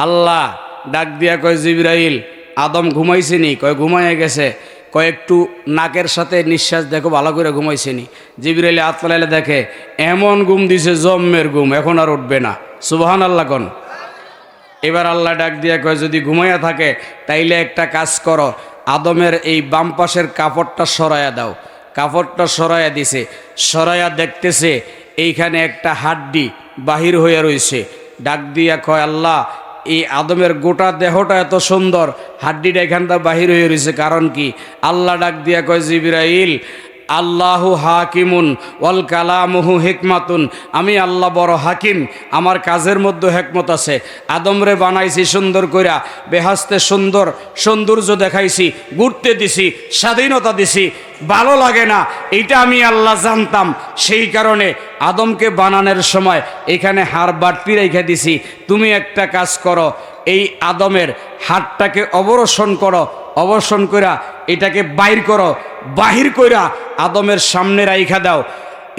আল্লাহ ডাক দিয়া কয়, জিবরাইল আদম ঘুমাইছেনি? কয় ঘুমাইয়া গেছে। কয় একটু নাকের সাথে নিঃশ্বাস দেখো, ভালো করে ঘুমাইছেনি? জিবরাইল হাত ফেলাইলে দেখে এমন ঘুম দিছে জম্মের ঘুম, এখন আর উঠবে না। সুবহানাল্লাহ কোন। এবার আল্লাহ ডাক দিয়া কয়, যদি ঘুমাইয়া থাকে তাইলে একটা কাজ করো, আদমের এই বাম পাশের কাপড়টা সরাইয়া দাও। কাপড়টা সরাইয়া দিছে, সরাইয়া দেখতেছে এইখানে একটা হাড্ডি বাহির হইয়া রইছে। ডাক দিয়া কয়, আল্লাহ এই আদমের গোটা দেহটা এত সুন্দর, হাড্ডিটা এখানটা বাহির হয়ে রয়েছে, কারণ কি? আল্লাহ ডাক দিয়া কয়, জিবরাইল আল্লাহু হাকিমুন ওয়াল কালামুহু হিকমাতুন, আমি আল্লাহ বড় হাকিম, আমার কাজের মধ্যে হিকমত আছে। আদমরে বানাইছি সুন্দর কইরা, বেহাস্তে সুন্দর সৌন্দর্য দেখাইছি, ঘুরতে দিছি, স্বাধীনতা দিছি, ভালো লাগে না এইটা আমি আল্লাহ জানতাম। সেই কারণে আদমকে বানানোর সময় এখানে হাড় বাড়তি রেখে দিছি। তুমি একটা কাজ করো, এই আদমের হাড়টাকে অবরোশন করো, অবরোশন কইরা এটাকে বাইর করো, বাহির কইরা আদমের সামনে রাইখা দাও।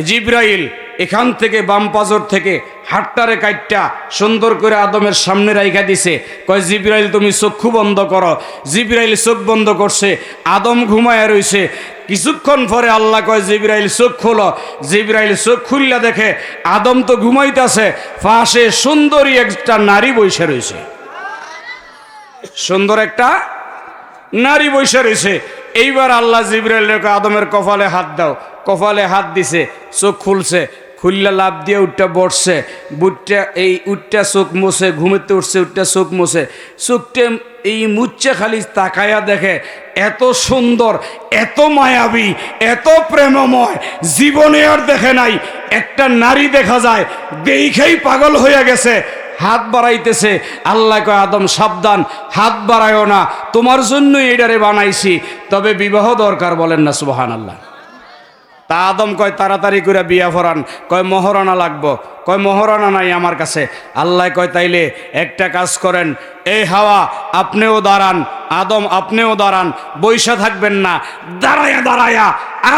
জিবরাইল এখান থেকে বাম পাজর থেকে হাড়টারে কাইটটা সুন্দর করে আদমের সামনে রাইখা দিছে। কয়, জিবরাইল তুমি চক্ষু বন্ধ করো। জিবরাইল চোখ বন্ধ করছে, আদম ঘুমায়া রইছে। কিছুক্ষণ পরে আল্লাহ কয়, জিবরাইল চোখ খোলো। জিবরাইল চোখ খুললা দেখে আদম তো ঘুমাইতেছে, পাশে সুন্দরী একটা নারী বসে রয়েছে। সুন্দর একটা নারী বসে রয়েছে। এইবার আল্লাহ জিবরাইলকে আদমের কপালে হাত দাও। কপালে হাত দিছে, চোখ খুলছে, খুললা লাভ দিয়ে উঠটা বসছে, বুটটা এই উঠটা চোখ মুছে, ঘুমেতে উঠছে উঠটা চোখ মুছে, চোখটা এই মুচ্ছে খালি তাকায়া দেখে এত সুন্দর, এত মায়াবী, এত প্রেমময়, জীবনে আর দেখে নাই। একটা নারী দেখা যায়, দেখেই পাগল হয়ে গেছে। হাত বাড়াইতেছে। আল্লাহ কয়, আদম সাবধান, হাত বাড়ায়ও না, তোমার জন্যই এটারে বানাইছি, তবে বিবাহ দরকার। বলেন না সুবহানাল্লাহ। তা আদম কয়, তাড়াতাড়ি করে বিয়া ফরান। কয়, মহরানা লাগবো। কয়, মহরানা নাই আমার কাছে। আল্লাহ কয়, তাইলে একটা কাজ করেন, এই হাওয়া আপনিও দাঁড়ান, আদম আপনিও দাঁড়ান, বৈশা থাকবেন না, দাঁড়ায়া দাঁড়ায়া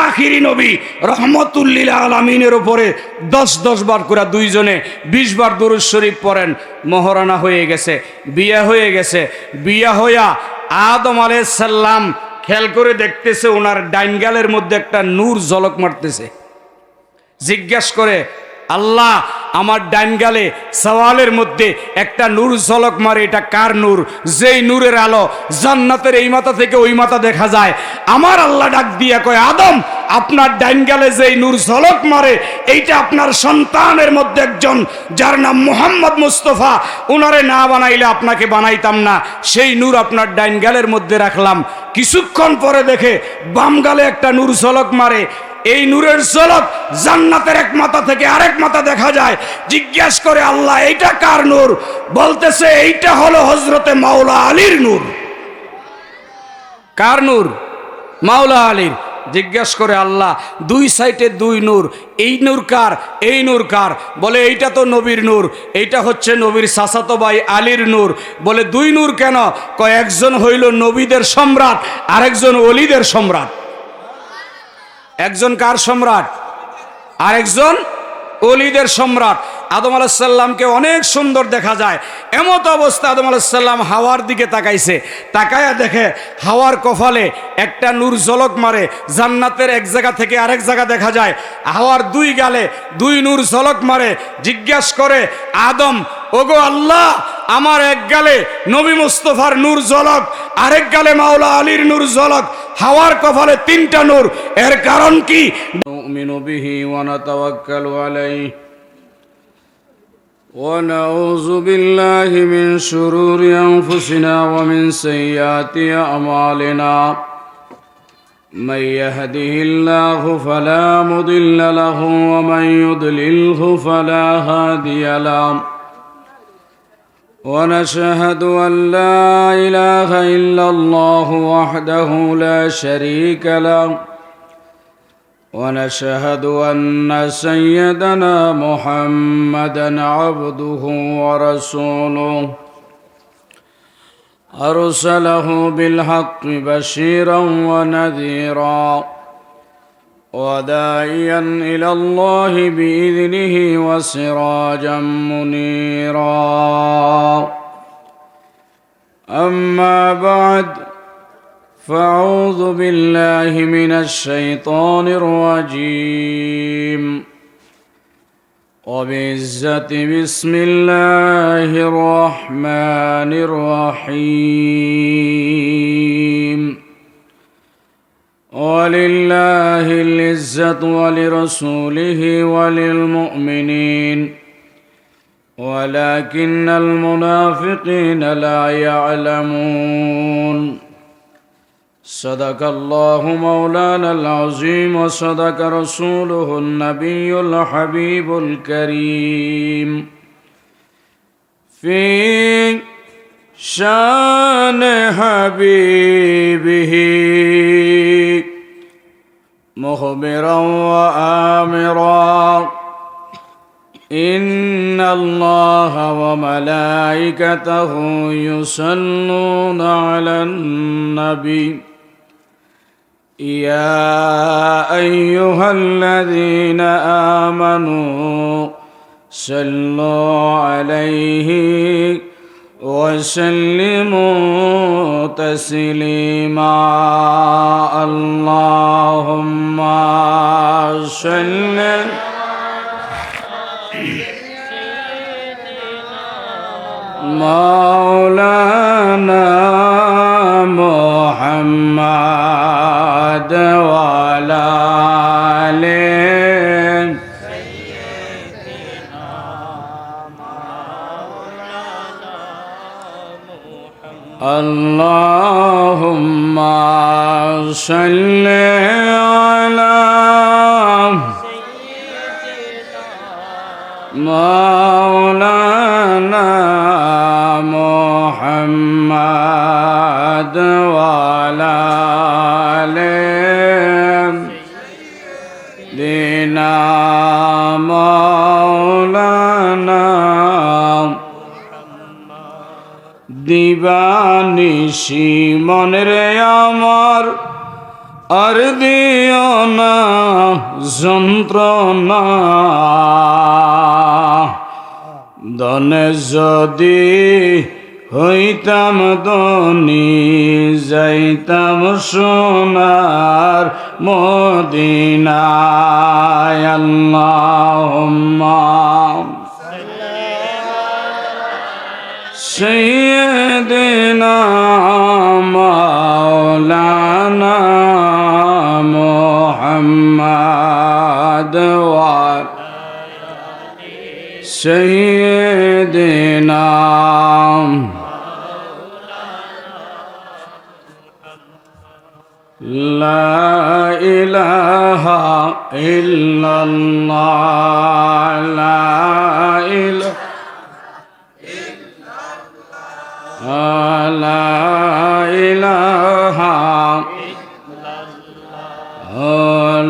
আখিরি নবী রহমতুল্লিল আলামিনের উপরে 10 বার করে দুইজনে 20 বার দুরূদ শরীফ পড়েন। মহরানা হয়ে গেছে, বিয়া হয়ে গেছে। বিয়া হইয়া আদম আলাইহিস সালাম খেয়াল করে দেখতেছে ওনার ডাইন গালের মধ্যে একটা নূর ঝলক মারতেছে। জিজ্ঞাস করে, আল্লাহ আমার ডাইন গালে সওয়ালের মধ্যে একটা নূর ঝলক মারে, এটা কার নূর? যেই নূরের আলো জান্নাতের এই মাথা থেকে ওই মাথা দেখা যায়। আমার আল্লাহ ডাক দিয়া কয়, আদম আপনার ডাইন গালে যেই নূর ঝলক মারে, এইটা আপনার সন্তানের মধ্যে একজন, যার নাম মুহাম্মদ মুস্তাফা, ওনারে না বানাইলে আপনাকে বানাইতাম না, সেই নূর আপনার ডাইন গালের মধ্যে রাখলাম। কিছুক্ষণ পরে দেখে বাম গালে একটা নূর ঝলক মারে। এই নূরের ঝলক জান্নাতের এক মাথা থেকে আরেক মাথা দেখা যায়। জিজ্ঞাসা করে, আল্লাহ এইটা কার নূর? বলতেছে, এইটা হলো হযরতে মাওলা আলীর নূর। কার নূর? মাওলা আলীর। জিজ্ঞাসা করে, আল্লাহ দুই সাইডে দুই নূর, এই নূর কার? এই নূর কার? বলে, এইটা তো নবীর নূর, এইটা হচ্ছে নবীর চাচাতো ভাই আলীর নূর। বলে, দুই নূর কেন? কয়, একজন হইল নবীদের সম্রাট, আরেকজন ওলিদের সম্রাট। একজন কার সম্রাট? আরেকজন ওলিদের সম্রাট। আদম আলাইহিস সালামকে অনেক সুন্দর দেখা যায়। এমত অবস্থা আদম আলাইহিস সালাম হাওয়ার দিকে তাকাইছে, তাকায়া দেখে হাওয়ার কপালে একটা নূর ঝলক মারে। জান্নাতের এক জায়গা থেকে আরেক জায়গা দেখা যায়। হাওয়ার দুই গালে দুই নূর ঝলক মারে। জিজ্ঞাস করে, আদম ওগো আল্লাহ, আমার এক গালে নবী মুস্তাফার নূর ঝলক, আরেক গালে মাওলা আলীর নূর ঝলক, হাওয়ার কপালে তিনটা নূর, এর কারণ কি? নুমিনু বিহি ওয়া নাতাওয়াক্কালু আলাইহি ওয়া নাউযু বিল্লাহি মিন শুরুরি আনফুসিনা ওয়া মিন সাইয়্যাতি আমালিনা। মান ইয়াহদিহিল্লাহু ফালা মুদিল্লা লাহু ওয়া মান ইউদ্লিলহু ফালা হাদিয়া লাহু। ونشهد أن لا إله إلا الله وحده لا شريك له ونشهد أن سيدنا محمدا عبده ورسوله أرسله بالحق بشيرا ونذيرا وداعيا إلى الله بإذنه وسراجا منيرا أما بعد فأعوذ بالله من الشيطان الرجيم وبعزة بسم الله الرحمن الرحيم ولله العزة ولرسوله وللمؤمنين ولكن المنافقين لا يعلمون صدق الله مولانا العظيم وصدق رسوله النبي الحبيب الكريم في شان حبيبه مخبرا وآمرا إن الله وملائكته يصلون على النبي يا أيها الذين آمنوا صلوا عليه وسلموا تسليما اللهم صل مولانا محمد وعلى آله سيدنا مولانا محمد اللهم صل على مولانا محمد وعلى آله سيدنا مولانا দিবানিশি মনরে আমার আর দিও না যন্ত্রণা দনে যদি হইতাম ধনী যাইতাম সোনার মদিনায় আল্লাহুম্মা সাইয়্যিদিনা মাওলানা মুহাম্মদ ওয়া সাইয়্যিদিনা লা ইলাহা ইল্লাল্লাহ লা ইলাহা লা ইলাহা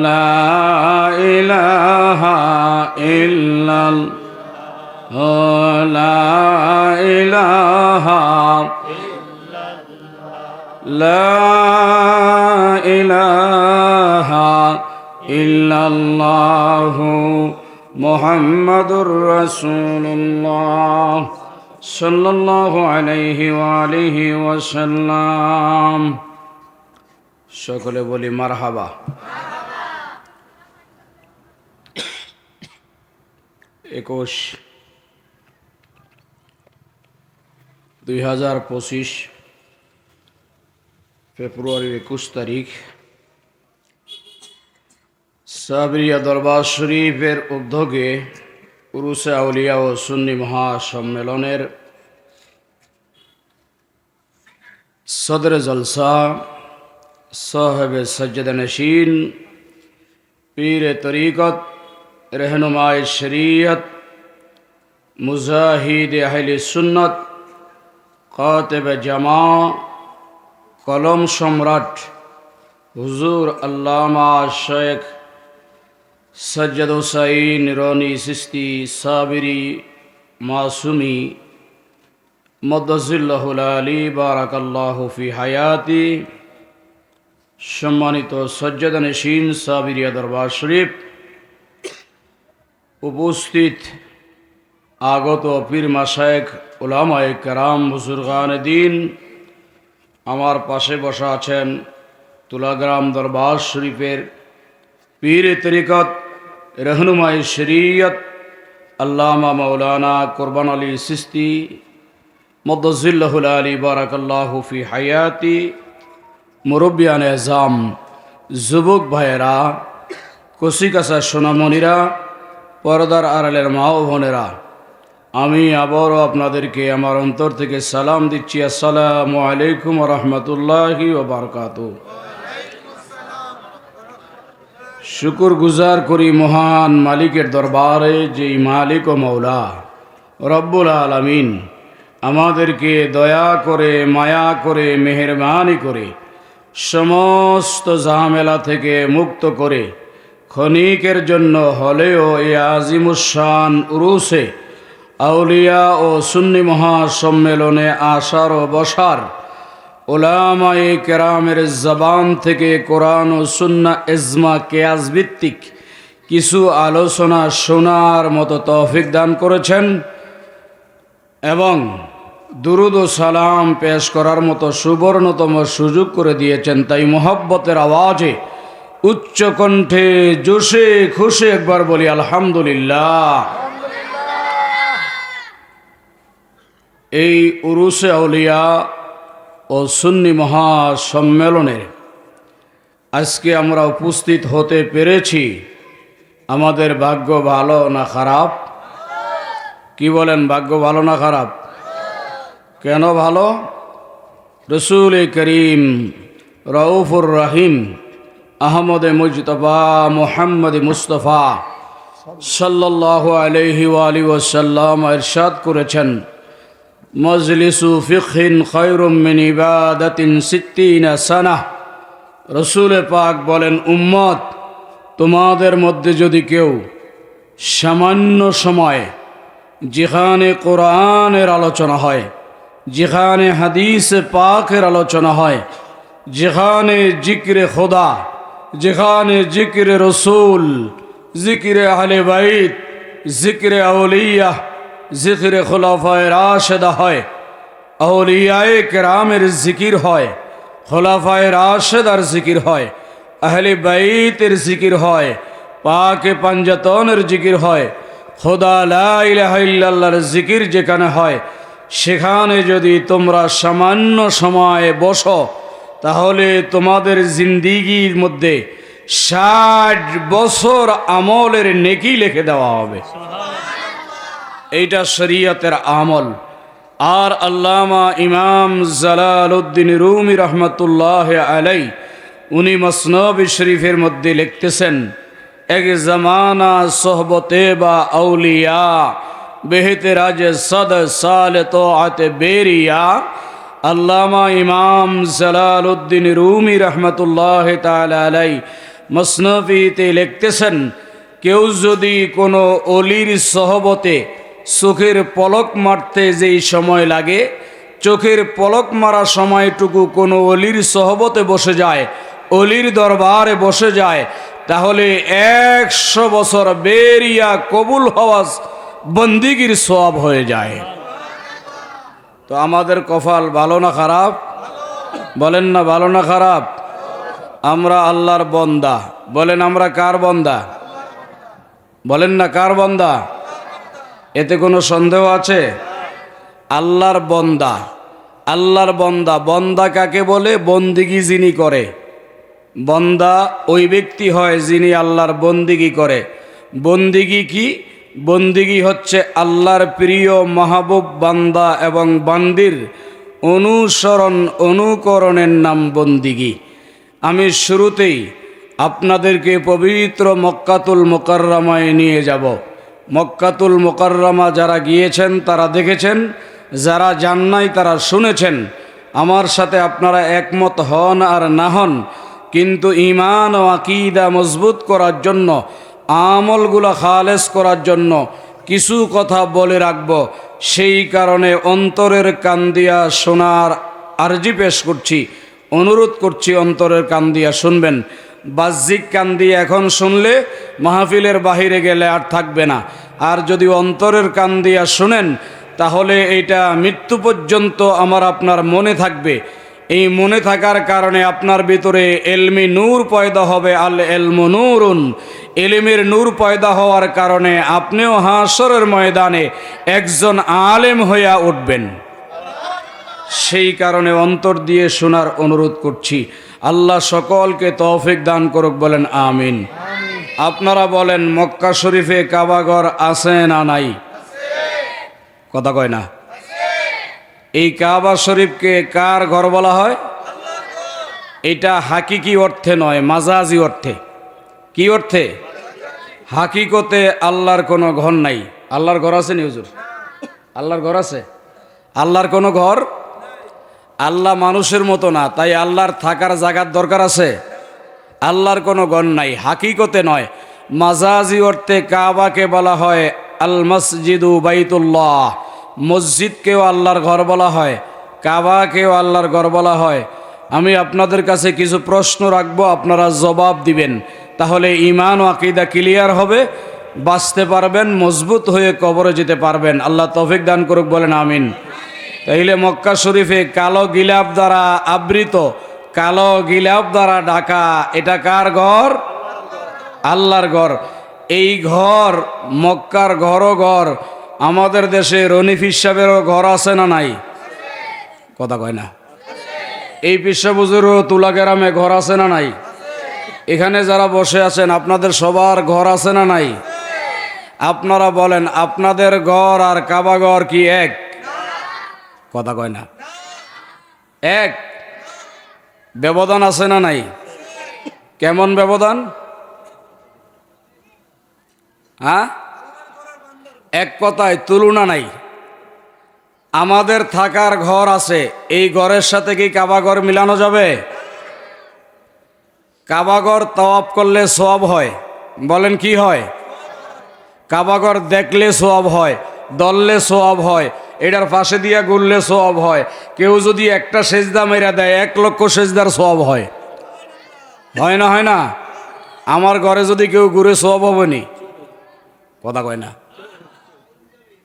লা ইলাহা ইল্লাল্লাহ লা ইলাহা লা ইলাহা ইল্লাল্লাহ মুহাম্মাদুর রাসূলুল্লাহ সাল্লাল্লাহু আলাইহি ওয়া আলিহি ওয়াসাল্লাম সকলে বলি মারহাবা 2025 ফেব্রুয়ারির 21 তারিখ সাবরিয়া দরবার শরীফের উদ্যোগে উরুসে আউলিয়া ও সুন্নি মহাসম্মেলনের সদর জলসা সাহেব সজ্জদ নশীন পীর তরিকত रहनुमाए शरीयत मुजाहिद अहले सुन्नत कातिब जमा कलम सम्राट हुजूर अल्लामा शेख सज्जद हुसैन रोनी सिस्ती साबिरी मासूमी मद्दजिल्लाहुल आली बाराकाल्लाहु फी हयाती सम्मानित सज्जद नशीन साबिरिया दरबार शरीफ उपस्थित आगत पीर मशाइख उलामाए कराम बुजुर्गान दीन আমার পাশে বসা আছেন তুলাগ্রাম দরবার শরীফের পীর তরিকত রহনুমাই শরীয়ত আল্লামা মৌলানা কুরবান আলী সিস্তি মদ্দজিল্লাহুল আলী বারাকাল্লাহু ফি হায়াতি, মুরব্বিয়ান এজাম, যুবক ভাইয়েরা, কচিকাচা সোনামণিরা, পর্দার আড়ালের মা ও বোনেরা, আমি আবারও আপনাদেরকে আমার অন্তর থেকে সালাম দিচ্ছি। আসসালামু আলাইকুম ওয়া রাহমাতুল্লাহি ওয়া বারাকাতুহু। শুকর গুজার করি মহান মালিকের দরবারে, যেই মালিক ও মৌলা রব্বুল আলামিন আমাদেরকে দয়া করে, মায়া করে, মেহেরবানি করে সমস্ত ঝামেলা থেকে মুক্ত করে ক্ষণিকের জন্য হলেও এই আজিমুশান উরুসে আউলিয়া ও সুন্নি মহাসম্মেলনে আসার ও বসার, উলামায়ে কেরামের জবান থেকে কোরআন ও সুন্নাহ ইজমা কিয়াস ভিত্তিক কিছু আলোচনা শোনার মতো তৌফিক দান করেছেন এবং দুরুদ ও সালাম পেশ করার মতো সুবর্ণতম সুযোগ করে দিয়েছেন। তাই মোহব্বতের আওয়াজে উচ্চ কণ্ঠে জোশে খুশি একবার বলি আলহামদুলিল্লাহ। এই উরুসে আউলিয়া ও সুন্নি মহাসম্মেলনে আজকে আমরা উপস্থিত হতে পেরেছি। আমাদের ভাগ্য ভালো না খারাপ? কি বলেন, ভাগ্য ভালো না খারাপ? কেন ভালো? রসুল করিম রউফুর রহিম আহমদ মুজতবা মুহাম্মদ মুস্তফা সাল্লাল্লাহু আলাইহি ওয়া আলিহি ওয়াসাল্লাম ইরশাদ করেছেন, মজলিসু ফিকহিন খায়রুম মিন ইবাদাতিন সিত্তিনা সানাহ। রসুল পাক বলেন, উম্মত, তোমাদের মধ্যে যদি কেউ সামান্য সময় যেখানে কোরআনের আলোচনা হয়, যেখানে হাদিস পাকের আলোচনা হয়, যেখানে জিক্রে খোদা, যেখানে জিক্রে রসুল, জিক্রে আহলে বাইত, জিক্রে আউলিয়া, জিক্রে খুলাফায়ে রাশেদা হয়, আউলিয়ায়ে কেরামের জিকির হয়, খুলাফায়ে রাশেদার জিকির হয়, আহলে বাইতের জিকির হয়, পাকে পাঞ্জাতনের জিকির হয়, খোদা লা ইলাহা ইল্লাল্লাহর জিকির যেখানে হয়, সেখানে যদি তোমরা সামান্য সময় বসো, তাহলে তোমাদের জিন্দিগির মধ্যে 60 বছর আমলের নেকি লিখে দেওয়া হবে। এইটা শরীয়তের আমল। আর আল্লামা ইমাম জালালউদ্দিন রুমি রহমতুল্লাহ আলাই উনি মসনবী শরীফের মধ্যে লিখতেছেন, এক জমানা সোহবতে বা আউলিয়া বেহতেরাজ সদ সাল তোআত বেরিয়া। আল্লামা ইমাম জালালউদ্দিন রুমি রহমতুল্লাহ তাআলা আলাই মসনবীতে লিখতেছেন, কেউ যদি কোনো অলির সহবতে চোখের পলক মারতে যেই সময় লাগে, চোখের পলক মারা সময়টুকু কোনো অলির সহবতে বসে যায়, অলির দরবারে বসে যায়, তাহলে 100 বছর বেরিয়া কবুল হওয়া বন্দিগির সওয়াব হয়ে যায়। তো আমাদের কপাল ভালো না খারাপ? বলেন না, ভালো না খারাপ? আমরা আল্লাহর বান্দা। বলেন, আমরা কার বান্দা? বলেন না, কার বান্দা? এতে কোনো সন্দেহ আছে? আল্লাহর বান্দা। আল্লাহর বান্দা, বান্দা কাকে বলে? বন্দিগি যিনি করে। বান্দা ওই ব্যক্তি হয় যিনি আল্লাহর বন্দিগি করে। বন্দিগি কি? বন্দিগি হচ্ছে আল্লাহর প্রিয় মাহবুব বান্দা এবং বান্দির অনুকরণের নাম বন্দিগি। আমি শুরুতেই আপনাদেরকে পবিত্র মক্কাতুল মুকাররমায় নিয়ে যাব। মক্কাতুল মুকাররমা যারা গিয়েছেন তারা দেখেছেন, যারা যান নাই তারা শুনেছেন। আমার সাথে আপনারা একমত হন আর না হন, কিন্তু ঈমান ও আকীদা মজবুত করার জন্য, আমলগুলো খালেস করার জন্য কিছু কথা বলে রাখব। সেই কারণে অন্তরের কান দিয়া শোনার আরজি পেশ করছি, অনুরোধ করছি অন্তরের কান দিয়া শুনবেন। বাহ্যিক কান দিয়ে এখন শুনলে মাহফিলের বাহিরে গেলে আর থাকবে না। আর যদি অন্তরের কান দিয়া শুনেন, তাহলে এইটা মৃত্যু পর্যন্ত আমার আপনার মনে থাকবে। এই মনে থাকার কারণে আপনার ভিতরে এলমি নূর পয়দা হবে। আল এলমু নূরুন, এলিমের নূর পয়দা হওয়ার কারণে আপনিও হাশরের ময়দানে একজন আলেম হইয়া উঠবেন। সেই কারণে অন্তর দিয়ে শোনার অনুরোধ করছি। আল্লাহ সকলকে তৌফিক দান করুক, বলেন আমিন। আপনারা বলেন, মক্কা শরীফে কাবাঘর আছে না নাই? কথা কয় না। এই কাবা শরীফকে কার ঘর বলা হয়? এটা হাকিকি অর্থে নয়, মাজাজি অর্থে। কি অর্থে? হাকিকতে আল্লাহর কোনো ঘর নাই। আল্লাহর ঘর আছে নি হুজুর? আল্লাহর ঘর আছে? আল্লাহর কোনো ঘর? আল্লাহ মানুষের মতো না, তাই আল্লাহর থাকার জায়গার দরকার আছে? আল্লাহর কোনো ঘর নাই, হাকিকতে নয়। মাজাজি অর্থে কাবাকে বলা হয় আল মসজিদু বাইতুল্লাহ। মসজিদকেও আল্লাহর ঘর বলা হয়, কাবাকেও আল্লাহর ঘর বলা হয়। আমি আপনাদের কাছে কিছু প্রশ্ন রাখবো, আপনারা জবাব দিবেন, তাহলে ঈমান ও আকীদা ক্লিয়ার হবে, বাঁচতে পারবেন, মজবুত হয়ে কবরে যেতে পারবেন। আল্লাহ তৌফিক দান করুক, বলেন আমিন। তাইলে মক্কা শরীফে কালো গিলাফ দ্বারা আবৃত, কালো গিলাফ দ্বারা ঢাকা, এটা কার ঘর? আল্লাহর ঘর। এই ঘর মক্কার ঘরও ঘর। আমাদের দেশে রনি পীর সাহেবেরও ঘর আছে না নাই? কথা কয় না। এই পীর সাহেব হুজুরও তুলা গ্রামে ঘর আছে না নাই? এখানে যারা বসে আছেন আপনাদের সবার ঘর আছে না নাই? আপনারা বলেন, আপনাদের ঘর আর কাবা ঘর কি এক? কথা কয় না। এক? ব্যবধান আছে না নাই? কেমন ব্যবধান? হ্যাঁ, এক কথায় তুলনা নাই। আমাদের থাকার ঘর আছে, এই ঘরের সাথে কি কাবা ঘর মিলানো যাবে? কাবা ঘর তাওয়াফ করলে সওয়াব হয়, বলেন কি হয়? কাবা ঘর দেখলে সওয়াব হয়, দললে সওয়াব হয়, এটার পাশে দিয়া ঘুরলে সওয়াব হয়। কেউ যদি একটা সেজদা মেরা দেয় 1 লক্ষ সেজদার সওয়াব হয়। হয় না? হয় না? আমার ঘরে যদি কেউ ঘুরে সওয়াব হবে নি? কথা কয় না।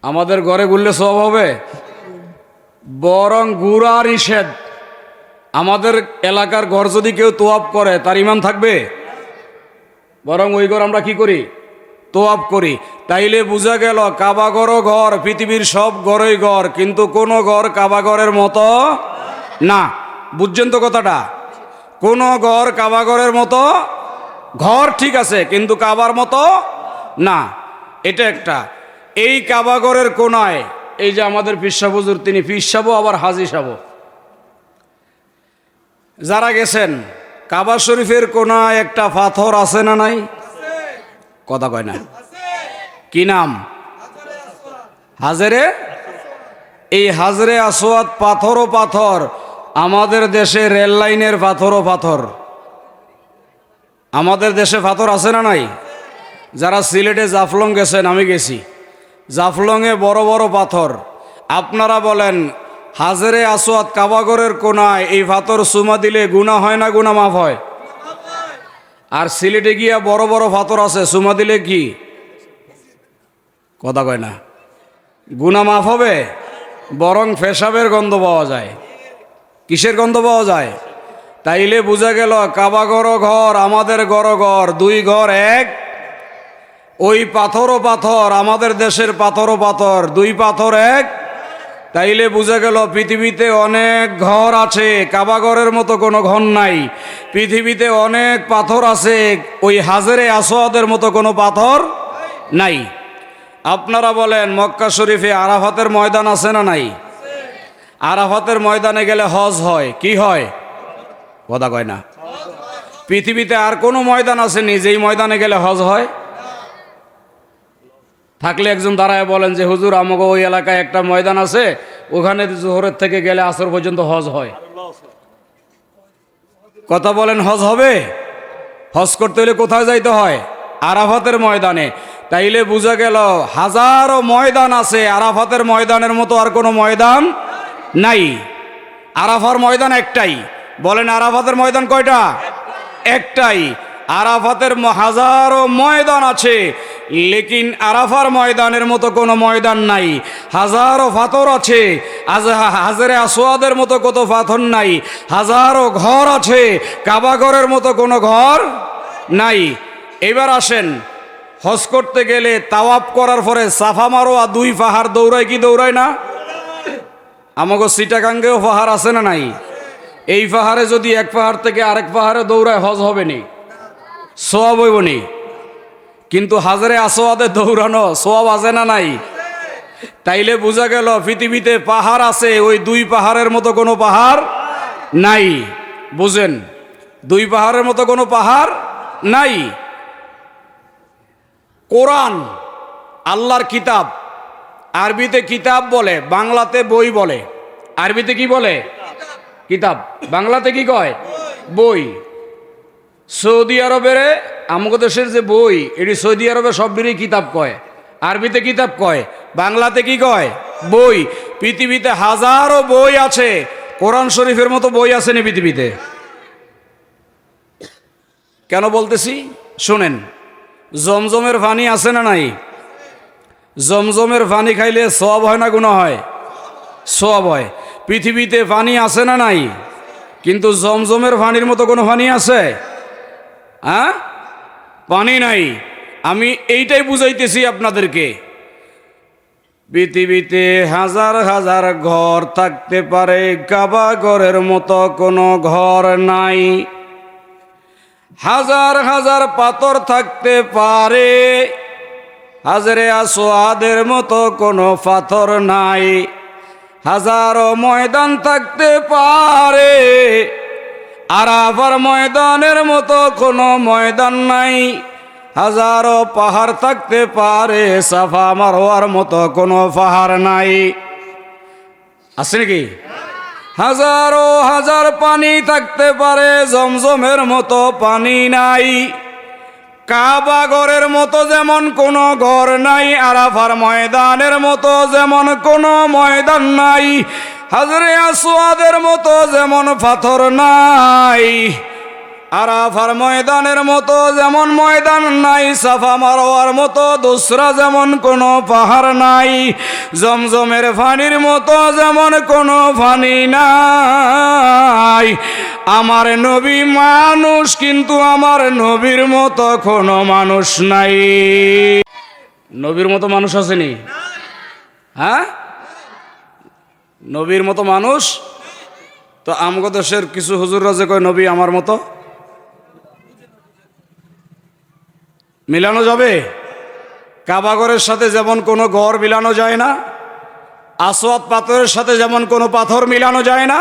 আমাদের ঘরে ঘুরলে সওয়াব হবে? বরং ঘুরা নিষেধ। আমাদের এলাকার ঘর যদি কেউ তোয়াব করে তার ঈমান থাকবে? বরং ওই ঘর আমরা কি করি? তোয়াব করি। তাইলে বোঝা গেল কাবা ঘরও ঘর, পৃথিবীর সব ঘরই ঘর, কিন্তু কোন ঘর কাবা ঘরের মতো না। বুঝছেন তো কথাটা? কোন ঘর কাবা ঘরের মতো, ঘর ঠিক আছে কিন্তু কাবার মতো না। এটা একটা। এই কাবা ঘরের কোনায় এই যে আমাদের পীর সাহেব হুজুর, তিনি পীর সাহেব আবার হাজী সাহেব, যারা গেছেন, কাবা শরীফের কোনায় একটা পাথর আছে না নাই? কথা কয় না। কি নাম? হাজরে। এই হাজরে আসওয়াদ পাথরও পাথর। আমাদের দেশে রেল লাইনের পাথরও পাথর। আমাদের দেশে পাথর আছে না নাই? যারা সিলেটে জাফলং গেছেন, আমি গেছি, জাফলংয়ে বড় বড় পাথর। আপনারা বলেন, হাজরে আসওয়াদ কাবাগরের কোনায় এই পাথর চুমা দিলে গুনাহ হয় না গুনাহ মাফ হয়? আর সিলেটে গিয়া বড় বড় পাথর আছে, চুমা দিলে কি? কথা কয় না। গুনাহ মাফ হবে? বরং পেশাবের গন্ধ পাওয়া যায়। কিসের গন্ধ পাওয়া যায়? তাইলে বোঝা গেল কাবাগরও ঘর, আমাদের ঘরও ঘর, দুই ঘর এক। ওই পাথরও পাথর, আমাদের দেশের পাথরও পাথর, দুই পাথর এক। তাইলে বোঝা গেল পৃথিবীতে অনেক ঘর আছে, কাবাগরের মতো কোনো ঘর নাই। পৃথিবীতে অনেক পাথর আছে, ওই হাজরে আসওয়াদের মতো কোনো পাথর নাই। আপনারা বলেন, মক্কা শরীফে আরাফাতের ময়দান আছে না নাই? আরাফাতের ময়দানে গেলে হজ হয়। কি হয়? কথা কয় না। পৃথিবীতে আর কোনো ময়দান আসেনি যেই ময়দানে গেলে হজ হয়? থাকলে একজন দাঁড়ায় বলেন যে হুজুর, আমাকে ওই এলাকায় একটা ময়দান আছে, ওখানে জোহরের থেকে গেলে আসর পর্যন্ত হজ হয়। কথা বলেন, হজ হবে? হজ করতে হলে কোথায় যাইতে হয়? আরাফাতের ময়দানে। তাইলে বোঝা গেল হাজারো ময়দান আছে, আরাফাতের ময়দানের মতো আর কোনো ময়দান নাই। আরাফার ময়দান একটাই। বলেন, আরাফাতের ময়দান কয়টা? একটাই। আরাফাতের হাজারো ময়দান আছে, লেকিন আরাফার ময়দানের মতো কোনো ময়দান নাই। হাজারো পাথর আছে, হাজারে আসওয়াদের মতো কত পাথর নাই। হাজারো ঘর আছে, কাবা ঘরের মতো কোনো ঘর নাই। এবার আসেন, হজ করতে গেলে তাওয়াফ করার পরে সাফা মারোয়া 2 পাহাড় দৌড়ায় কি দৌড়ায় না? আমাগো চিটাগাঙ্গেও পাহাড় আছে না নাই? এই পাহাড়ে যদি এক পাহাড় থেকে আরেক পাহাড়ে দৌড়ায় হজ হবে নি, সওয়াব হইব নি? কিন্তু হাজারে আসওয়াদে দৌড়ানো সওয়াব আছে না নাই? তাইলে বোঝা গেল পৃথিবীতে পাহাড় আছে, ওই 2 পাহাড়ের মতো কোনো পাহাড় নাই। বুঝেন, 2 পাহাড়ের মতো কোনো পাহাড় নাই। কোরআন আল্লাহর কিতাব, আরবিতে কিতাব বলে, বাংলাতে বই বলে। আরবিতে কি বলে? কিতাব। বাংলাতে কি কয়? বই। সৌদি আরবের আমাদের দেশের যে বই, এটি সৌদি আরবে সবগুলি কিতাব কয়, আরবিতে কিতাব কয়, বাংলাতে কি কয়? বই। পৃথিবীতে হাজারো বই আছে, কোরআন শরীফের মতো বই আছে না পৃথিবীতে? কেন বলতেছি শোনেন, জমজমের পানি আছে না নাই? জমজমের পানি খাইলে সওয়াব হয় না গুনাহ হয়? সওয়াব হয়। পৃথিবীতে পানি আছে না নাই? কিন্তু জমজমের পানির মতো কোনো পানি আছে? হ্যাঁ, পানি নাই। আমি এইটাই বুঝাইতেছি আপনাদেরকে। পৃথিবীতে হাজার হাজার ঘর থাকতে পারে, কাবা ঘরের মতো কোনো ঘর নাই। হাজার হাজার পাথর থাকতে পারে, হাজারে আসওয়াদের মতো কোনো পাথর নাই। হাজারো ময়দান থাকতে পারে, আরাফার ময়দানের মতো কোনো ময়দান নাই। হাজারো পাহাড় থাকতে পারে, সাফা মারওয়ার মতো কোনো পাহাড় নাই। আছে নাকি? হাজারো হাজার পানি থাকতে পারে, জমজমের মতো পানি নাই। কাবা ঘরের মতো যেমন কোনো ঘর নাই, আরাফার ময়দানের মতো যেমন কোনো ময়দান নাই, হাজরে আসওয়াদের মতো যেমন পাথর নাই, আরাফার ময়দানের মতো যেমন ময়দান নাই, সাফা মারওয়ার মতো দোসরা যেমন কোনো পাহাড় নাই, জমজমের পানির মতো যেমন কোনো পানি নাই। আমার নবী মানুষ, কিন্তু আমার নবীর মতো কোনো মানুষ নাই। নবীর মতো মানুষ আসেনি? হ্যাঁ, নবীর মতো মানুষ তো আমগো দেশের কিছু হুজুররা যে কয় নবী আমার মতো, মিলানো যাবে? কাবা ঘরের সাথে যেমন কোনো ঘর মিলানো যায় না, আসওয়াদ পাথরের সাথে যেমন কোনো পাথর মিলানো যায় না,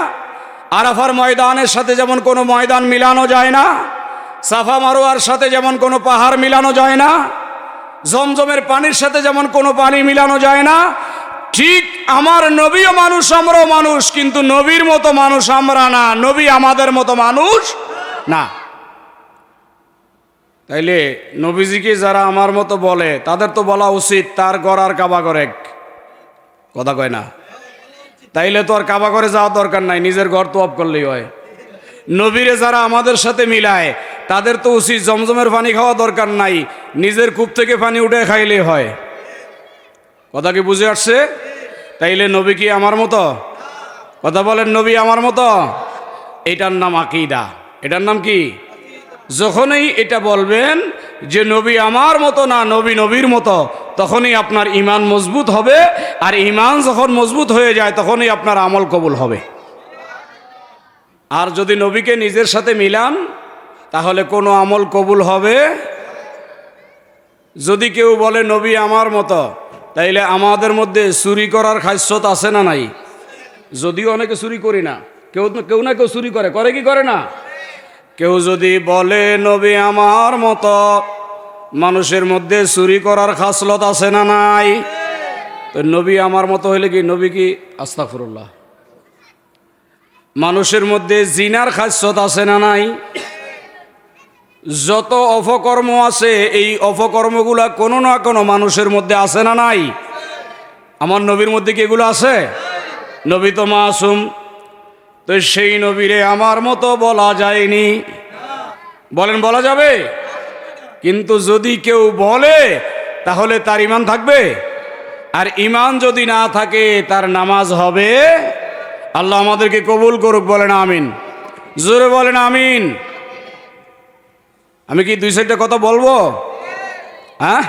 আরাফার ময়দানের সাথে যেমন কোনো ময়দান মিলানো যায় না, সাফা মারওয়ার সাথে যেমন কোনো পাহাড় মিলানো যায় না, জমজমের পানির সাথে যেমন কোনো পানি মিলানো যায় না, ঠিক আমার নবীও মানুষ, আমরাও মানুষ, কিন্তু নবীর মতো মানুষ আমরা না, নবী আমাদের মতো মানুষ না। তাইলে নবীজিকে যারা আমার মতো বলে, তাদের তো বলা উচিত তার ঘর আর কাবা ঘর এক, কথা কয় না? তাইলে তো আর কাবা ঘরে যাওয়ার দরকার নাই, নিজের ঘর তো অফ করলেই হয়। নবীরে যারা আমাদের সাথে মিলায়, তাদের তো উচিত জমজমের পানি খাওয়া দরকার নাই, নিজের কূপ থেকে পানি উঠে খাইলেই হয়। কথা কি বুঝে আসছে? তাইলে নবী কি আমার মতো? কথা বলেন, নবী আমার মতো? এটার নাম আকীদা। এটার নাম কি? যখনই এটা বলবেন যে নবী আমার মতো না, নবী নবীর মতো, তখনই আপনার ঈমান মজবুত হবে। আর ঈমান যখন মজবুত হয়ে যায়, তখনই আপনার আমল কবুল হবে। আর যদি নবীকে নিজের সাথে মিলান, তাহলে কোনো আমল কবুল হবে। যদি কেউ বলে নবী আমার মতো, তাইলে আমাদের মধ্যে চুরি করার খাসিয়ত আছে না নাই? যদিও অনেকে চুরি করি না, কেউ না কেউ চুরি করে, করে কি করে না? কেউ যদি বলে নবী আমার মতো, মানুষের মধ্যে চুরি করার খাসলত আছে না নাই? তো নবী আমার মতো হইলে কি, নবী কি, আস্তাগফিরুল্লাহ, মানুষের মধ্যে জিনার খাসলত আছে না নাই? যত অপকর্ম আছে, এই অপকর্মগুলা কোনো না কোনো মানুষের মধ্যে আছে না নাই? আমার নবীর মধ্যে কি এগুলো আছে? নবী তো মাসুম, তো সেই নবীরে আমার মতো বলা যায়নি। বলেন, বলা যাবে? কিন্তু যদি কেউ বলে, তাহলে তার ঈমান থাকবে? আর ঈমান যদি না থাকে তার নামাজ হবে? আল্লাহ আমাদেরকে কবুল করুক, বলেন আমিন। জোরে বলেন আমিন। আমি কি 2-4টা কথা বলবো? হ্যাঁ,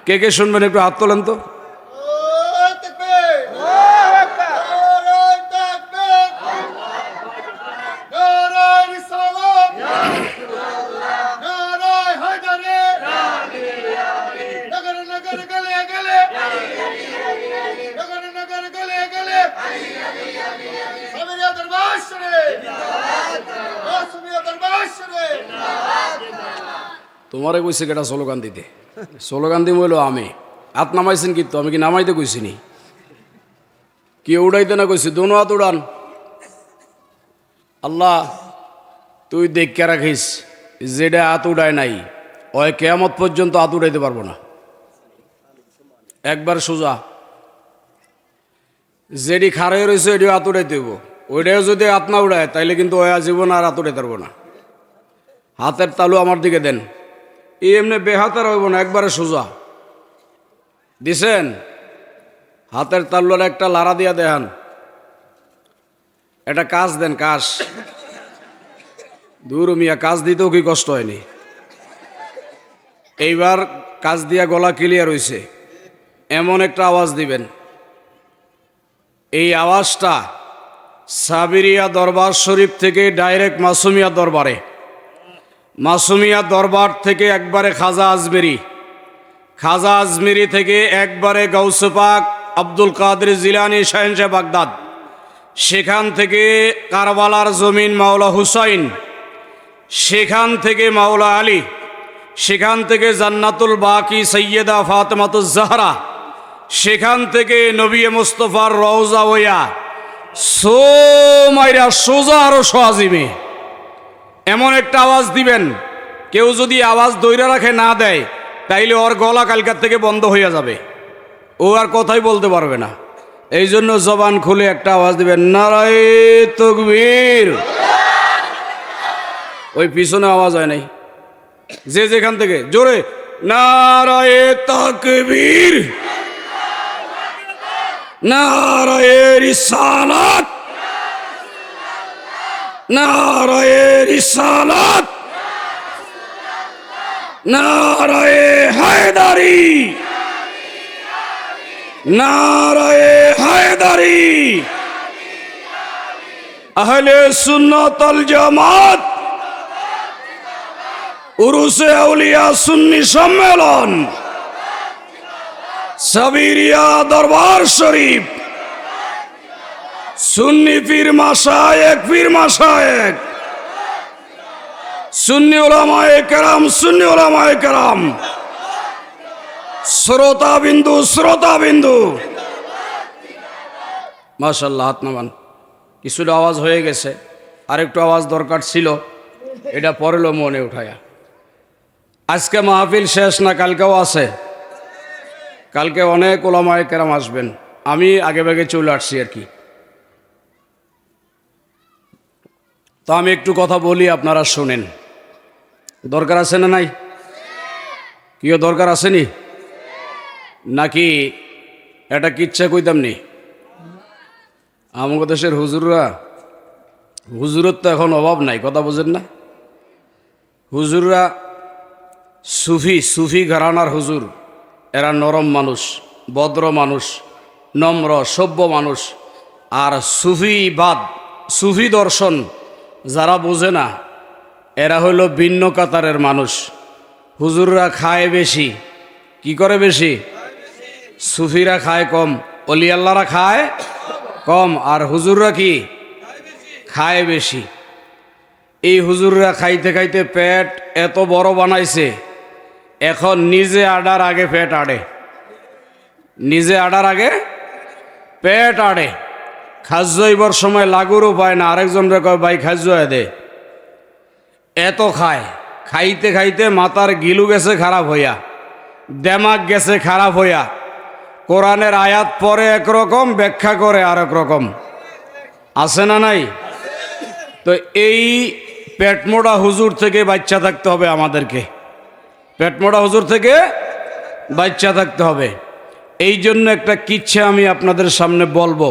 কে কে শুনবেন একটু হাত তোলেন তো। তোমারে কইছে কেটা স্লোগান দিতে? স্লোগান দিব হইলো আমি। হাত নামাইছেন কিন্তু, আমি কি নামাইতে কইছি নি? কি উড়াইতে না কইছি? দোনো হাত উড়ান। আল্লাহ তুই দেখে রাখিস, যেটা হাত উড়ায় নাই ওই কেয়ামত পর্যন্ত হাত উড়াইতে পারবো না। একবার সোজা যেটি খাড়াই রয়েছে এটিও হাত উড়াইতে হইব। ওইটাও যদি হাত না উড়ায় তাইলে কিন্তু ওই জীবন আর হাত উড়াইতে পারবো না। হাতের তালু আমার দিকে দেন। এমনি বেহাতের হইব না, একবারে সোজা দিছেন। হাতের তালুর একটা লাড়া দিয়া দেখান। একটা কাজ দেন, কাজ। দূর মিয়া, কাজ দিতেও কি কষ্ট হয়নি। এইবার কাজ দিয়া গলা ক্লিয়ার হইছে, এমন একটা আওয়াজ দিবেন। এই আওয়াজটা সাবিরিয়া দরবার শরীফ থেকে ডাইরেক্ট মাসুমিয়া দরবারে, মাসুমিয়া দরবার থেকে একবারে খাজা আজমেরি, খাজা আজমেরি থেকে একবারে গাউসে পাক আব্দুল কাদের জিলানী শাহেনশাহ বাগদাদ, সেখান থেকে কারবালার জমিন মাওলা হুসাইন, সেখান থেকে মাওলা আলী, সেখান থেকে জান্নাতুল বাকি সৈয়দা ফাতেমাতুজ জাহরা, সেখান থেকে নবী মুস্তফার রওজা ওয়া সো মাইরা সোজা আরো সোয়াজিমে এমন একটা আওয়াজ দিবেন। কেউ যদি আওয়াজ দইরা রাখে না দেয় তাইলে ওর গলা কালকার থেকে বন্ধ হইয়া যাবে, ও আর কথাই বলতে পারবে না। এই জন্য জবান খুলে একটা আওয়াজ দিবেন, নারায়ে তাকবীর। ওই পিছনে আওয়াজ হয় নাই, যে যেখান থেকে জোরে নারায়ে তাকবীর, নারায়ে রিসালাত, নারায়ে রিসালাত, নারায়ে হায়দারি, নারায়ে হায়দারি। আহলে সুন্নাত ওয়াল জামাত উরুসে আউলিয়া সুন্নি সম্মেলন সাবিরিয়া দরবার শরীফ, সুন্নি পীর মাশায়েখ, পীর মাশায়েখ, সুন্নি উলামায়ে কেরাম, সুন্নি উলামায়ে কেরাম, শ্রোতা বিন্দু, শ্রোতা বিন্দু। মাশাআল্লাহ, হাত নামান। কিছুটা আওয়াজ হয়ে গেছে, আরেকটু আওয়াজ দরকার ছিল, এটা পড়লো মনে উঠায়া। আজকে মাহফিল শেষ না, কালকেও আছে। কালকে অনেক ওলামায়ে কেরাম আসবেন, আমি আগে ভাগে চলে আসছি আর কি। তো আমি একটু কথা বলি, আপনারা শোনেন। দরকার আছে না নাই? কিও দরকার আসেনি নাকি? এটা কিচ্ছা কইতাম নি। আমাদের দেশের হুজুররা, হুজুরের তো এখন অভাব নাই, কথা বোঝেন না? হুজুররা সুফি, সুফি ঘরানার হুজুর। এরা নরম মানুষ, ভদ্র মানুষ, নম্র সভ্য মানুষ। আর সুফিবাদ, সুফি দর্শন যারা বোঝে না, এরা হইল ভিন্ন কাতারের মানুষ। হুজুররা খায় বেশি, কি করে বেশি? সুফিরা খায় কম, অলি আল্লাহরা খায় কম, আর হুজুররা কি খায় বেশি। এই হুজুররা খাইতে খাইতে পেট এত বড় বানাইছে, এখন নিজে আডার আগে পেট আড়ে, নিজে আডার আগে পেট আড়ে। খাদ্যইবার সময় লাগুরও পায় না, আরেকজনরে কয় ভাই খাদ্য দে। এত খায়, খাইতে খাইতে মাথার গিলু গেছে খারাপ হইয়া, দেমাগ গেছে খারাপ হইয়া। কোরআনের আয়াত পরে একরকম, ব্যাখ্যা করে আরেক রকম। আছে না নাই? তো এই পেটমোড়া হুজুর থেকে বাচ্চা থাকতে হবে আমাদেরকে। পেটমোড়া হুজুর থেকে বাচ্চা থাকতে হবে। এই জন্য একটা কিচ্ছা আমি আপনাদের সামনে বলবো।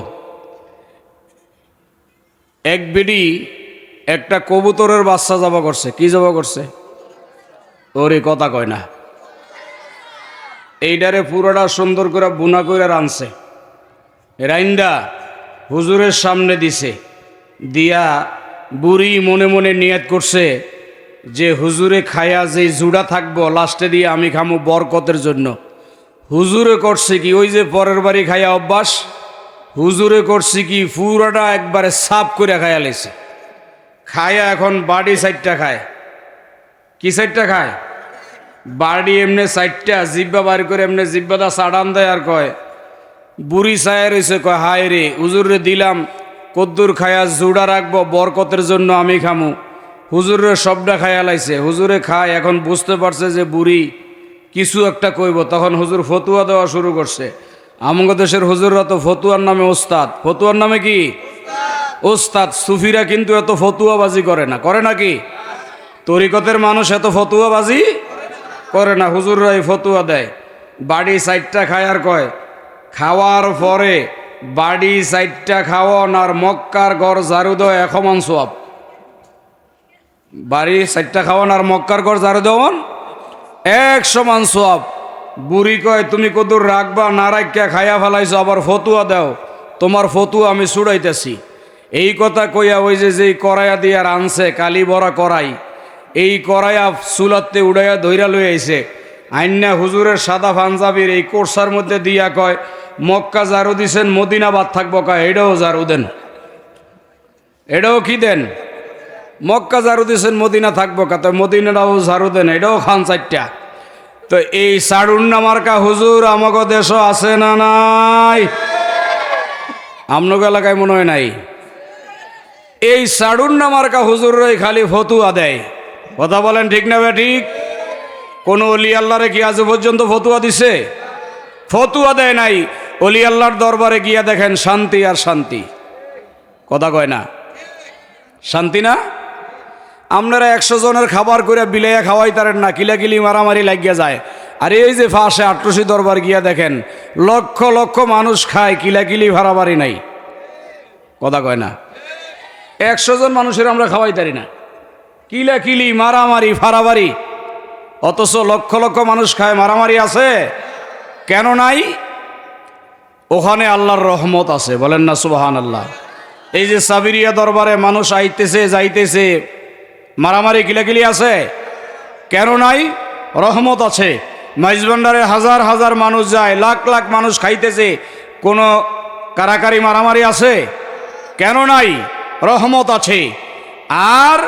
এক বিডি একটা কবুতরের বাচ্চা জবা করছে। কি জবা করছে? ওরে কথা কয় না। এইটারে পুরোটা সুন্দর করে বুনা করে রানছে, রাইন্দা হুজুরের সামনে দিছে। দিয়া বুড়ি মনে মনে নিয়ত করছে যে হুজুরে খায়া যে জুড়া থাকবো লাস্টে দিয়ে আমি খামো বরকতের জন্য। হুজুরে করছে কি, ওই যে পরের বাড়ি খায়া অভ্যাস, হুজুরে করছে কি পুরাটা একবারে সাফ করে খায়া লেছে। খায়া এখন বাড়ি সাইডটা খায়। কি সাইডটা খায়? বাড়ি এমনি সাইডটা জিব্বা বাড়ি করে এমনি জিব্বাটা চাড়ান দেয় আর কয়, বুড়ি ছায়া রয়েছে, কয় হায় রে হুজুরে দিলাম কদ্দুর খায়া জুড়া রাখবো বরকতের জন্য আমি খামু। হুজুরের সবটা খায়া লাইছে। হুজুরে খায়, এখন বুঝতে পারছে যে বুড়ি কিছু একটা কইব, তখন হুজুর ফতুয়া দেওয়া শুরু করছে। আমাদের দেশের হুজুররা তো ফতুয়ার নামে ওস্তাদ। ফতুয়ার নামে কি ওস্তাদ। সুফিরা কিন্তু এত ফতুয়াবাজি করে না, করে নাকি? তরিকতের মানুষ এত ফতুয়াবাজি করে না, হুজুররাই ফতুয়া দেয়। বাড়ি সাইডটা খায় আর কয়, খাওয়ার পরে বাড়ি সাইডটা খাওয়ান আর মক্কার ঘর ঝাড়ু দেওয়া একমান সোয়াব। বাড়ি সাইডটা খাওয়ান আর মক্কার ঘর ঝাড়ু দেওয়ান 100 সোয়াব। বুড়ি কয় তুমি কদুর রাখবা না রাখিয়া খাইয়া ফেলাইছো, আবার ফতুয়া দাও, তোমার ফতুয়া আমি ছুড়াইতেছি। এই কথা কইয়া ওই যে কড়াইয়া দিয়া রানছে, কালি ভরা কড়াই, এই কড়াইয়া চুলাতে উড়াইয়া ধইরা লই আইছে। আইনা হুজুরের সাদা পাঞ্জাবির এই কোর্সার মধ্যে দিয়া কয়, মক্কা ঝাড়ু দিছেন, মদিনা বাদ থাকবো কা? এটাও ঝাড়ু দেন। এটাও কি দেন? মক্কা ঝাড়ু দিছেন, মদিনা থাকবো কা? তো মদিনাটাও ঝাড়ু দেন, এটাও খান 4টা। তো এই সাড়ুন্না মার্কা হুজুর আমাগো দেশও আছে না নাই? আমনগো এলাকায় মনে হয় নাই। এই সাড়ুন্না মার্কা হুজুররাই খালি ফতুয়া দেয়। কথা বলেন ঠিক না ঠিক? কোন অলি আল্লাহরে কি আজ পর্যন্ত ফতুয়া দিছে? ফতুয়া দেয় নাই। অলি আল্লাহর দরবারে গিয়া দেখেন শান্তি আর শান্তি। কথা কয় না? শান্তি না? আপনারা 100 জনের খাবার করে বিলাইয়া খাওয়াইতারেন না, কিলাকিলি মারামারি লাগিয়া যায়। আর এই যে ফাঁসে আট্রসি দরবার গিয়া দেখেন লক্ষ লক্ষ মানুষ খায়, কিলাকিলি ভাড়াবাড়ি নাই। কথা কয় না? 100 জন মানুষের আমরা খাওয়াইতারি না, কিলাকিলি মারামারি ফাড়াবাড়ি, অথচ লক্ষ লক্ষ মানুষ খায়, মারামারি আছে কেন নাই? ওখানে আল্লাহর রহমত আছে, বলেন না সুবহানাল্লাহ। এই যে সাবিরিয়া দরবারে মানুষ আইতেছে যাইতেছে, মারামারি কিলাকিলি আছে কেন নাই? রহমত আছে। মাইজভান্ডারে হাজার হাজার মানুষ যায়, লাখ লাখ মানুষ খাইতেছে, কোনো কারাকারি মারামারি আছে কেন নাই? রহমত আছে। আর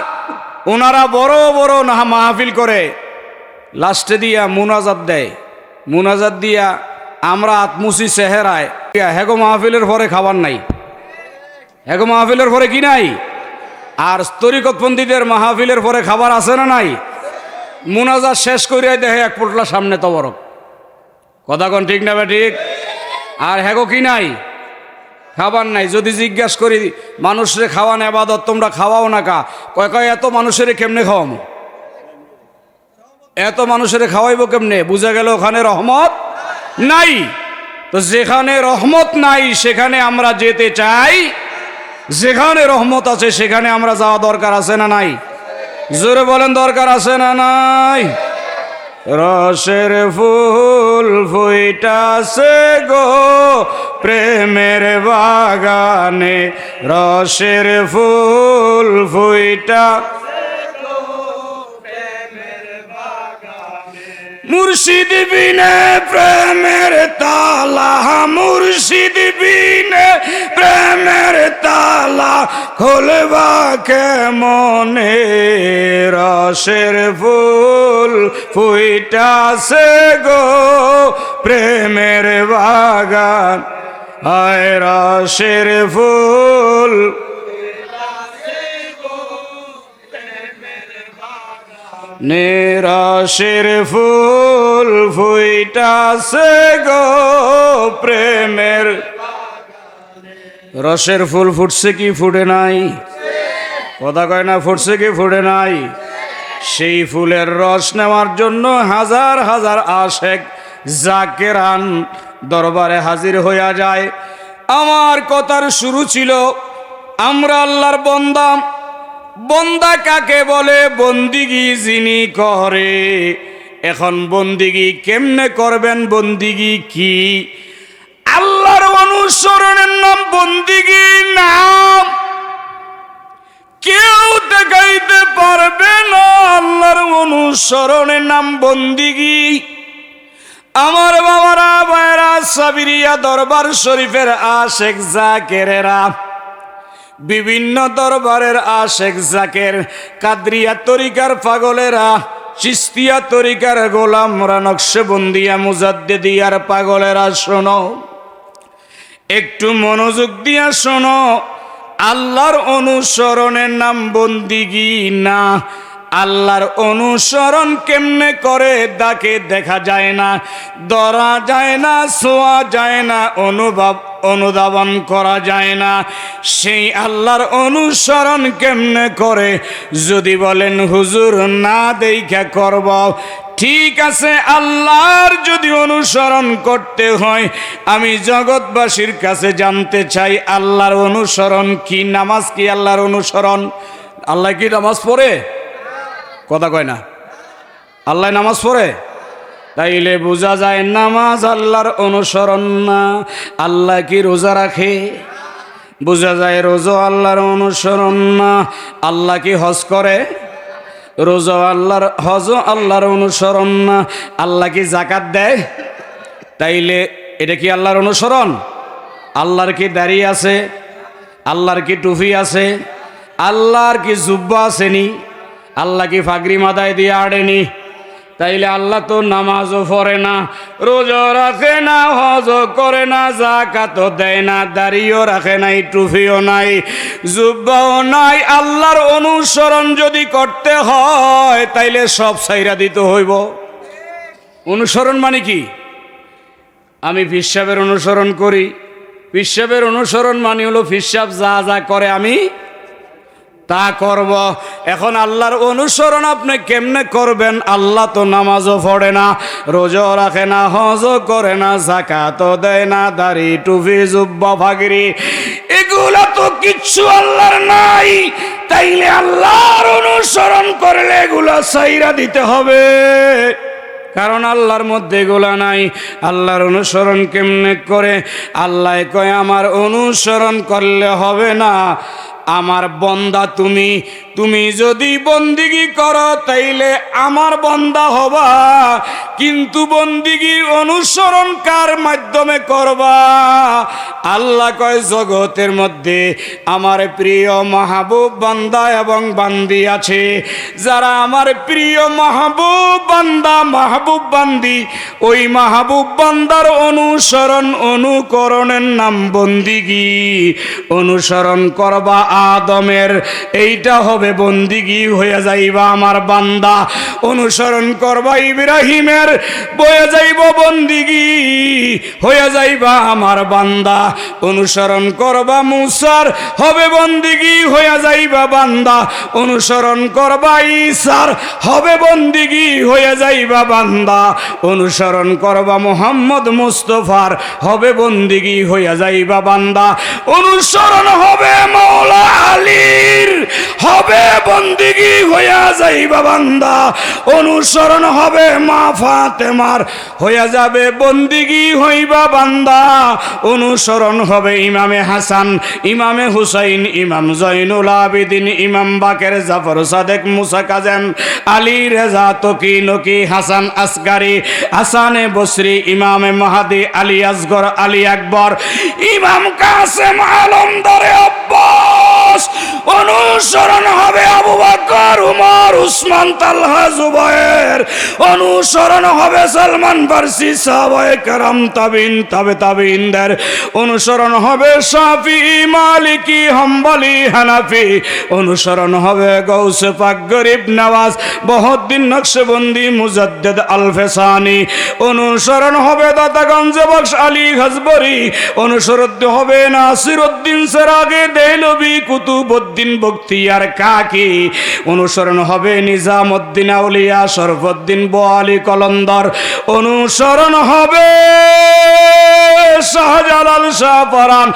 ওনারা বড় বড় মাহফিল করে, লাস্টে দিয়া মুনাজাত দেয়। মুনাজাত দিয়া আমরা আত্মুসি চেহারায়, হেগো মাহফিলের পরে খাবার নাই, হেগো মাহফিলের পরে কি নাই? আর তরিকতপন্থীদের মাহফিলের পরে খাবার আছে না নাই? মুনাজাত শেষ করিয়া দেখে এক পোটলা সামনে তবরক। কথা কোন ঠিক না ঠিক? আর হেগো কি নাই? খাবার নাই। যদি জিজ্ঞাসা করি মানুষরে খাওয়ান ইবাদত, তোমরা খাওয়াও না কা? কয় কয় এত মানুষের কেমনে খাওয়ামো? এত মানুষের খাওয়াইবো কেমনে? বুঝা গেল ওখানে রহমত নাই। তো যেখানে রহমত নাই সেখানে আমরা যেতে চাই, যেখানে রহমত আছে সেখানে আমরা যাওয়া দরকার আছে না নাই? জোরে বলেন দরকার আছে না নাই? রসের ফুল ফুইটাছে গো প্রেমের বাগানে, রসের ফুল ফুইটা মুর্শিদ বিনে প্রেমের তালা, মুর্শিদ বিনে প্রেমের তালা খুলবা কেমনে? রসের ফুল ফুইটাছে গো প্রেমের বাগান, আয় রসের ফুল নিরসের ফুল ফুইটাছে গো প্রেমের। রসের ফুল ফুটছে কি ফুটে নাই? কথা কয় না, ফুটছে কি ফুটে নাই? সেই ফুলের রস নেওয়ার জন্য হাজার হাজার আশেক জাকেরান দরবারে হাজির হইয়া যায়। আমার কথার শুরু ছিল আমরা আল্লাহর বান্দা। বান্দা কাকে বলে? বন্দিগি যিনি করে। এখন বন্দিগি কেমনে করবেন? বন্দিগি কি? আল্লাহর অনুসরণের নাম বন্দিগি নাম। কেউ দেখাইতে পারবে না আল্লাহর অনুসরণের নাম বন্দিগি। আমার বাবারা, ভাইরা, সাবিরিয়া দরবার শরীফের আশেক জাকেরেরা, বিভিন্ন দরবারের আশেক জাকের, কাদরিয়া তরিকার পাগলেরা, চিস্তিয়া তরিকার গোলামরা, নকশবন্দিয়া মুজাদ্দিদিয়ার পাগলেরা, শোনো, একটু মনোযোগ দিয়া শোনো। আল্লাহর অনুসরণের নাম বন্দিগি না। আল্লাহর অনুসরণ কেমনে করে? তাকে দেখা যায় না, ধরা যায় না, ছোঁয়া যায় না, অনুধাবন করা যায় না। সেই আল্লাহর অনুসরণ কেমনে করে? যদি বলেন হুজুর না দেখা করব, ঠিক আছে। আল্লাহর যদি অনুসরণ করতে হয়, আমি জগৎবাসীর কাছে জানতে চাই আল্লাহর অনুসরণ কি? নামাজ কি আল্লাহর অনুসরণ? আল্লাহ কি নামাজ পড়ে? কথা কয় না। আল্লাহ নামাজ পড়ে? তাইলে বোঝা যায় নামাজ আল্লাহর অনুসরণ না। আল্লাহ কি রোজা রাখে? বোঝা যায় রোজা আল্লাহর অনুসরণ না। আল্লাহ কি হজ করে? রোজা আল্লাহর, হজ আল্লাহর অনুসরণ না। আল্লাহ কি যাকাত দেয়? তাইলে এটা কি আল্লাহর অনুসরণ? আল্লাহর কি দাড়ি আছে? আল্লাহর কি টুপি আছে? আল্লাহর কি জুব্বা আসেনি? আল্লাহ কি ফাগরি মাথায় দিয়ে আড়েনি? তাইলে আল্লাহ তো নামাজও পড়ে না, রোজা রাখে না, হজও করে না, যাকাতও দেয় না, দাড়িও রাখে নাই, টুপিও নাই, জুব্বাও নাই। আল্লাহর অনুসরণ যদি করতে হয় তাইলে সব ছাইরা দিতে হইব। অনুসরণ মানে কি? আমি পীর সাহেবের অনুসরণ করি। পীর সাহেবের অনুসরণ মানে হলো পীর সাহেব যা যা করে আমি তা করব। এখন আল্লাহর অনুসরণ আপনি কেমনে করবেন? আল্লাহ তো নামাজও পড়ে না, রোজাও রাখে না, হজও করে না, যাকাতও দেয় না, দাড়ি টুপি জুব্বা ফাগরি এগুলা তো কিচ্ছু আল্লাহর নাই। তাইলে আল্লাহর অনুসরণ করলে এগুলা ছাইরা দিতে হবে, কারণ আল্লাহর মধ্যে এগুলা নাই। আল্লাহর অনুসরণ কেমনে করে? আল্লাহ কয় আমার অনুসরণ করলে হবে না। আমার বন্দা তুমি, তুমি যদি বন্দিগি করো তাইলে আমার বন্দা হবা, কিন্তু বন্দিগি অনুসরণ কার মাধ্যমে করবা? আল্লাহ কয় জগতের মধ্যে আমার প্রিয় মাহবুব বান্দা এবং বান্দি আছে, যারা আমার প্রিয় মাহবুব বান্দা মাহবুব বান্দি, ওই মাহবুব বান্দার অনুসরণ অনুকরণের নাম বন্দিগি। অনুসরণ করবা আদমের, এইটা হবে বন্দিগি হয়ে যাইবা আমার বান্দা। অনুসরণ করবা ইব্রাহিমের, বয়ে যাইব বন্দিগি হয়ে যাইবা আমার বান্দা। অনুসরণ করবা মুসার, হবে বন্দিগি হয়ে যাইবা বান্দা। অনুসরণ করবা ঈসার, হবে বন্দিগি হয়ে যাইবা বান্দা। অনুসরণ করবা মুহাম্মদ মুস্তাফার, হবে বন্দিগি হয়ে যাইবা বান্দা। অনুসরণ হবে মাওলা আলীর, হবে বন্দিগি হইয়া যাইবা বান্দা। অনুসরণ হবে মা ফাতেমার, হইয়া যাবে বন্দিগি হইবা বান্দা। অনুসরণ হবে ইমামে হাসান, ইমামে হুসাইন, ইমাম জয়নুল আবেদিন, ইমাম বাকের, জাফর সাদেক, মুসা কাজেম, আলী রেজা, তকি নকি, হাসান আসগারি, হাসানে বসরি, ইমামে মাহাদি, আলী আসগর, আলী আকবর, ইমাম কাসেম আলমদারে আব্বাস। অনুসরণ হবে আবু বকর, উমর, উসমান, তালহা, জুবায়ের। অনুসরণ হবে সালমান ফারসি, সাহাবায়ে কেরাম, তাবিন, তাবে তাবিনদের। অনুসরণ হবে শাফি, মালিকি, হাম্বলি, হানাফি। অনুসরণ হবে গৌসে পাক, গরিব নওয়াজ, বহুদ্দিন নকশবন্দি, মুজাদ্দিদ আল ফেসানি। অনুসরণ হবে দাতাগঞ্জ বক্স, আলী হাজবরি। অনুসরণ হবে নাসিরউদ্দিন সেরাগে, দেহলভি, কুতুবউদ্দিন শরফুদ্দিন বখতিয়ার কাকি, অনুসরণ হবে নিজামুদ্দিন আউলিয়া শরফুদ্দিন বোয়ালি কলন্দর, অনুসরণ হবে শাহজালাল শাহপরান,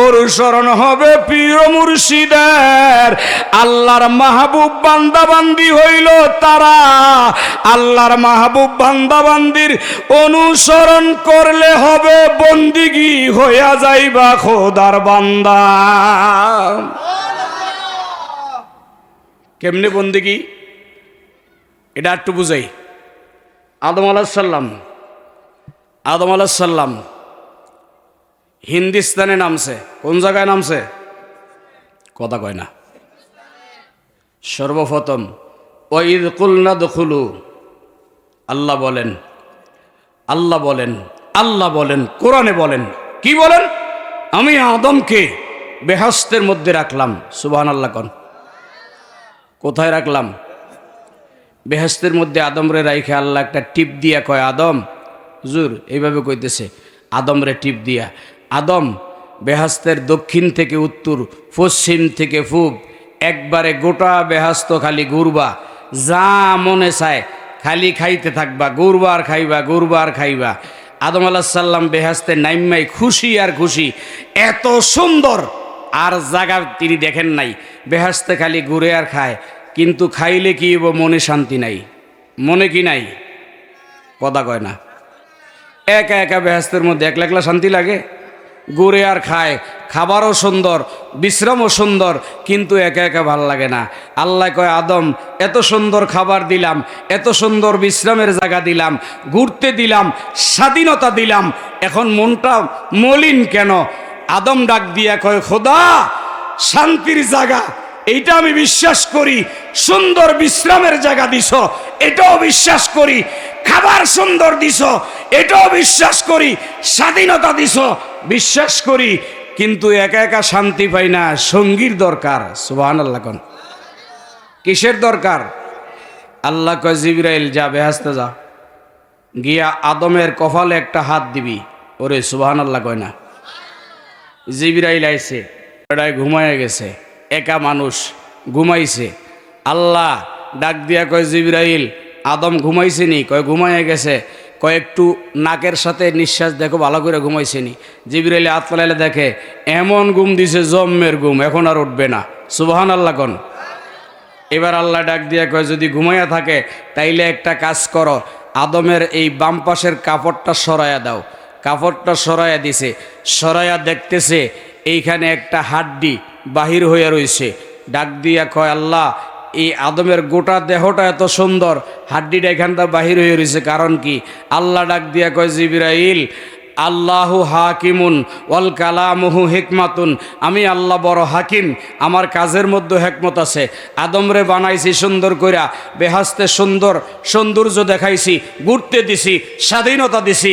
অনুসরণ হবে পীর মুর্শিদের। আল্লাহর মাহবুব বান্দাবান্দি হইল তারা, আল্লাহর মাহবুব বান্দাবান্দির অনুসরণ করলে হবে বন্দিগি হইয়া যাইবা খোদার বান্দা। কেমনে বন্দিগি এটা একটু বুঝাই। আদম আলাইহিস সালাম হিন্দুস্তানে নামছে, কোন জায়গায় নামছে কথা কয় না। সর্বপ্রথম ওয়াইদ কুলনা দুখুলু, আল্লাহ বলেন, আল্লাহ বলেন, আল্লাহ বলেন, কোরআনে বলেন, কি বলেন? আমি আদমকে বেহেশতের মধ্যে রাখলাম। সুবহানাল্লাহ কোন, কোথায় রাখলাম? বেহেশতের মধ্যে আদমরে রাইখে আল্লাহ একটা টিপ দিয়া কয়, আদম, হুজুর এইভাবে কইতেছে, আদমরে টিপ দিয়া, আদম বেহেশতের দক্ষিণ থেকে উত্তর, পশ্চিম থেকে পূব, একবারে গোটা বেহেশত খালি ঘুরবা, যা মনে চায় খালি খাইতে থাকবা, ঘুরবার খাইবা, ঘুরবার খাইবা। আদম আলাইহিস সালাম বেহেশতে নাইমাই খুশি আর খুশি, এত সুন্দর আর জায়গা তিনি দেখেন নাই। বেহেশতে খালি ঘুরে আর খায়, কিন্তু খাইলে কি হইব? মনে শান্তি নাই। মনে কি নাই কথা কয় না। একা একা বেহেশতের মধ্যে একলা একলা শান্তি লাগে? ঘুরে আর খায়, খাবারও সুন্দর, বিশ্রামও সুন্দর, কিন্তু একা একা ভাল লাগে না। আল্লাহ কয়, আদম এত সুন্দর খাবার দিলাম, এত সুন্দর বিশ্রামের জায়গা দিলাম, ঘুরতে দিলাম, স্বাধীনতা দিলাম, এখন মনটা মলিন কেন? আদম ডাক দিয়া কয়, খোদা শান্তির জায়গা এইটা আমি বিশ্বাস করি, সুন্দর বিশ্রামের জায়গা দিছ এটাও বিশ্বাস করি, খাবার সুন্দর দিছ এটাও বিশ্বাস করি, স্বাধীনতা দিছ বিশ্বাস করি, কিন্তু একা একা শান্তি পাই না, সঙ্গীর দরকার। সুবহানাল্লাহ কোন, কিসের দরকার? আল্লাহ কয়, জিবরাইল যা বেহেশতে যা, গিয়া আদমের কপালে একটা হাত দিবি। ওরে সুবহানাল্লাহ কয় না। জিবরাইল আইছে, এটাই ঘুমায় গেছে, একা মানুষ ঘুমাইছে। আল্লাহ ডাক দিয়া কয়, জিবরাইল আদম ঘুমাইছে নি? কয় ঘুমাইয়া গেছে। কয় একটু নাকের সাথে নিঃশ্বাস দেখো, ভালো করে ঘুমাইছে নি? জিবরাইল হাত ফেলাইলে দেখে এমন ঘুম দিছে জম্মের ঘুম, এখন আর উঠবে না। সুবহানাল্লাহ কোন। এবার আল্লাহ ডাক দিয়া কয়, যদি ঘুমাইয়া থাকে তাইলে একটা কাজ করো, আদমের এই বাম পাশের কাপড়টা সরাইয়া দাও। কাপড়টা সরাইয়া দিছে, সরাইয়া দেখতেছে এইখানে একটা হাড্ডি বাহির হইয়া রইছে। ডাক দিয়া কয়, আল্লাহ এই আদমের গোটা দেহটা এত সুন্দর, হাড্ডিটা এখানটা বাহির হয়ে রয়েছে, কারণ কি? আল্লাহ ডাক দিয়া কয়, জিবরাইল আল্লাহু হাকিমুন ওয়াল কালামুহু হিকমাতুন, আমি আল্লাহ বড় হাকিম, আমার কাজের মধ্যে হিকমত আছে। আদমরে বানাইছি সুন্দর কইরা, বেহেশতে সুন্দর সৌন্দর্য দেখাইছি, ঘুরতে দিছি, স্বাধীনতা দিছি,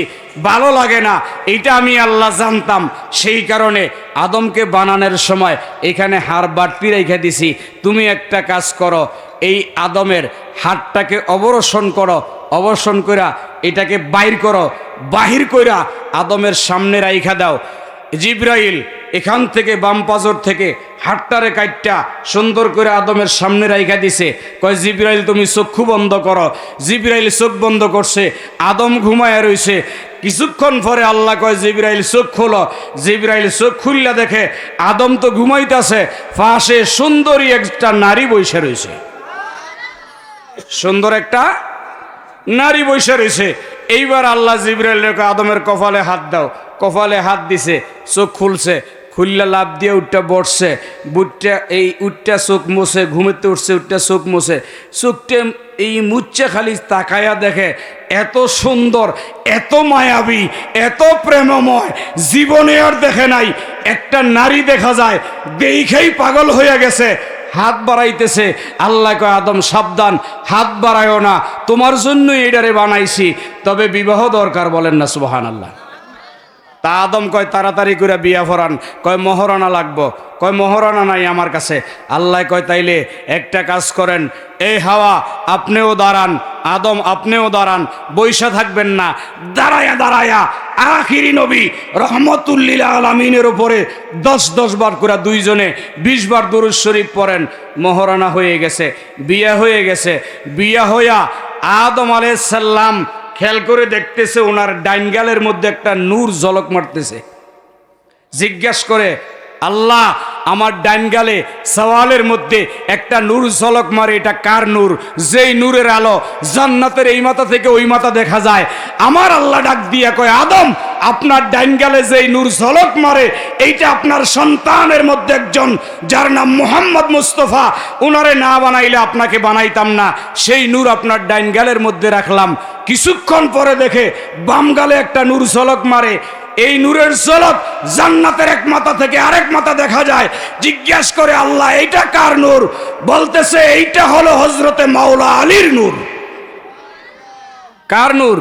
ভালো লাগে না এইটা আমি আল্লাহ জানতাম, সেই কারণে আদমকে বানানোর সময় এখানে হাড় বাটপি রেখে দিছি। তুমি একটা কাজ করো, এই আদমের হাড়টাকে অবরোশন করো, অবরোশন কইরা এটাকে বাইর করো, বাহির কইরা আদমের সামনে রাইখা দাও। জিবরাইল এখান থেকে বাম পাজর থেকে হাড়টারে কাটটা সুন্দর করে আদমের সামনে রাইখা দিছে। কয়, জিবরাইল তুমি চক্ষু বন্ধ করো। জিবরাইল চোখ বন্ধ করছে, আদম ঘুমায় রইছে। কিছুক্ষণ পরে আল্লাহ কয়, জিবরাইল চোখ খোলো। জিবরাইল চোখ খুললা দেখে আদম তো ঘুমাইতেছে, পাশে সুন্দরী একটা নারী বসে রয়েছে, সুন্দর একটা নারী বসে রয়েছে। এইবার আল্লাহ জিবরাইলের আদমের কপালে হাত দাও। কপালে হাত দিছে, চোখ খুলছে, খুললা লাভ দিয়ে উঠটা বসছে, বুটটা এই উঠটা চোখ মোছে, ঘুমেতে উঠছে উঠটা চোখ মোছে, চোখটা এই মুচ্ছে খালি তাকায়া দেখে এত সুন্দর, এত মায়াবী, এত প্রেমময়, জীবনে আর দেখে নাই। একটা নারী দেখা যায়, দেখেই পাগল হয়ে গেছে, হাত বাড়াইতেছে। আল্লাহ কয়, আদম সাবধান, হাত বাড়ায়ও না, তোমার জন্য এইটারে বানাইছি, তবে বিবাহ দরকার। বলেন না সুবহানাল্লাহ। তা আদম কয় তাড়াতাড়ি করে বিয়া ফরান, কয় মহারণা লাগবো, কয় মহারণা নাই আমার কাছে। আল্লাহ কয় তাইলে একটা কাজ করেন, এই হাওয়া আপনিও দাঁড়ান, আদম আপনিও দাঁড়ান, বৈশা থাকবেন না, দাঁড়ায়া দাঁড়ায়া আখিরি নবী রহমতুল্লিল আলামিনের উপরে 10 বার করে দুইজনে 20 বার দুরূদ শরীফ পড়েন। মহারণা হয়ে গেছে, বিয়া হয়ে গেছে। বিয়া হইয়া আদম আলাইহিস সালাম খেয়াল করে দেখতেছে ওনার ডাইন গালের মধ্যে একটা নূর ঝলক মারতেছে। জিজ্ঞাসা করে, আল্লাহ আমার ডাইন গালে সওয়ালের মধ্যে একটা নূর ঝলক মারে, এটা কার নূর? যেই নূরের আলো জান্নাতের এই মাথা থেকে ওই মাথা দেখা যায়। আমার আল্লাহ ডাক দিয়া কয়, আদম আপনার ডাইন গালে যেই নূর ঝলক মারে এইটা আপনার সন্তানের মধ্যে একজন, যার নাম মুহাম্মদ মুস্তাফা, উনারে না বানাইলে আপনাকে বানাইতাম না, সেই নূর আপনার ডাইন গালের মধ্যে রাখলাম। কিছুক্ষণ পরে দেখে বাম গালে একটা নূর ঝলক মারে। এই নূরের ঝলক জান্নাতের এক মাথা থেকে আরেক মাথা দেখা যায়। জিজ্ঞাসা করে, আল্লাহ এইটা কার নূর? বলতেছে এইটা হলো হযরতে মাওলা আলীর নূর। কার নূর?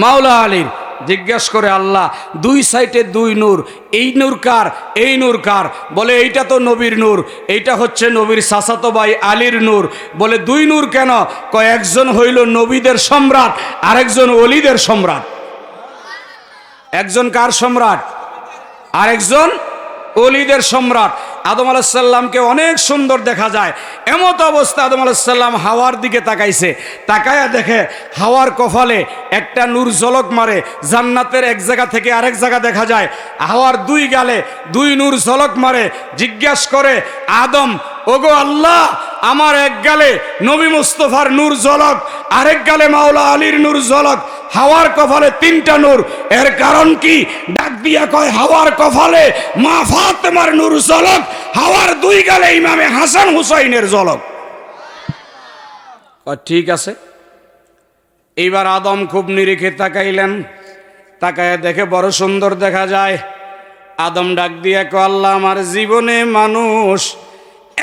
মাওলা আলীর। জিজ্ঞাসা করে, আল্লাহ দুই সাইডে দুই নূর, এই নূর কার? এই নূর কার? বলে এইটা তো নবীর নূর, এইটা হচ্ছে নবীর চাচাতো ভাই আলীর নূর। বলে দুই নূর কেন? কয় একজন হইল নবীদের সম্রাট, আরেকজন ওলিদের সম্রাট। একজন কার সম্রাট? আরেকজন ওলিদের সম্রাট। আদম আলাইহিস সালামকে অনেক সুন্দর দেখা যায়। এমত অবস্থা আদম আলাইহিস সালাম হাওয়ার দিকে তাকাইছে, তাকায়া দেখে হাওয়ার কপালে একটা নূর ঝলক মারে। জান্নাতের এক জায়গা থেকে আরেক জায়গা দেখা যায়। হাওয়ার দুই গালে দুই নূর ঝলক মারে। জিজ্ঞাসা করে, আদম ওগো আল্লাহ, আমার এক গালে নবী মুস্তাফার নূর ঝলক, আরেক গালে মাওলা আলীর নূর ঝলক, হাওয়ার কপালে তিনটা নূর, এর কারণ কি? ডাক দিয়া কয়, হাওয়ার কপালে মা ফাতেমার নূর ঝলক, হাওয়ার দুই গালে ইমামে হাসান হুসাইনের ঝলক। ঠিক আছে। এইবার আদম খুব নিরিখে তাকাইলেন, তাকায় দেখে বড় সুন্দর দেখা যায়। আদম ডাক দিয়া কয়, আল্লাহ আমার জীবনে মানুষ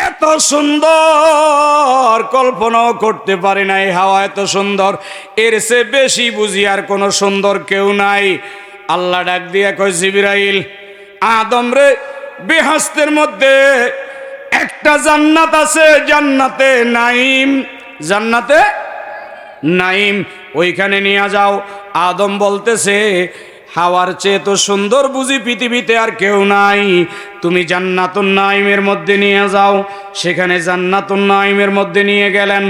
এত সুন্দর কল্পনাও করতে পারি নাই, হাওয়া এত সুন্দর, এর চেয়ে বেশি বুঝি আর কোনো সুন্দর কেউ নাই। আল্লাহ ডাক দিয়া কয়, জিবরাইল আদম রে, বেহেশতের মধ্যে একটা জান্নাত আছে, জান্নাতে নাইম, জান্নাতে নাইম, ওইখানে নিয়ে যাও। আদম বলতেছে, হাওয়ার চেয়ে তো সুন্দর বুঝি পৃথিবীতে আর কেউ নাই, তুমি জান্নাতুন নাইমের মধ্যে নিয়ে যাও। সেখানে জান্নাতুন নাইমের মধ্যে নিয়ে গেলেন,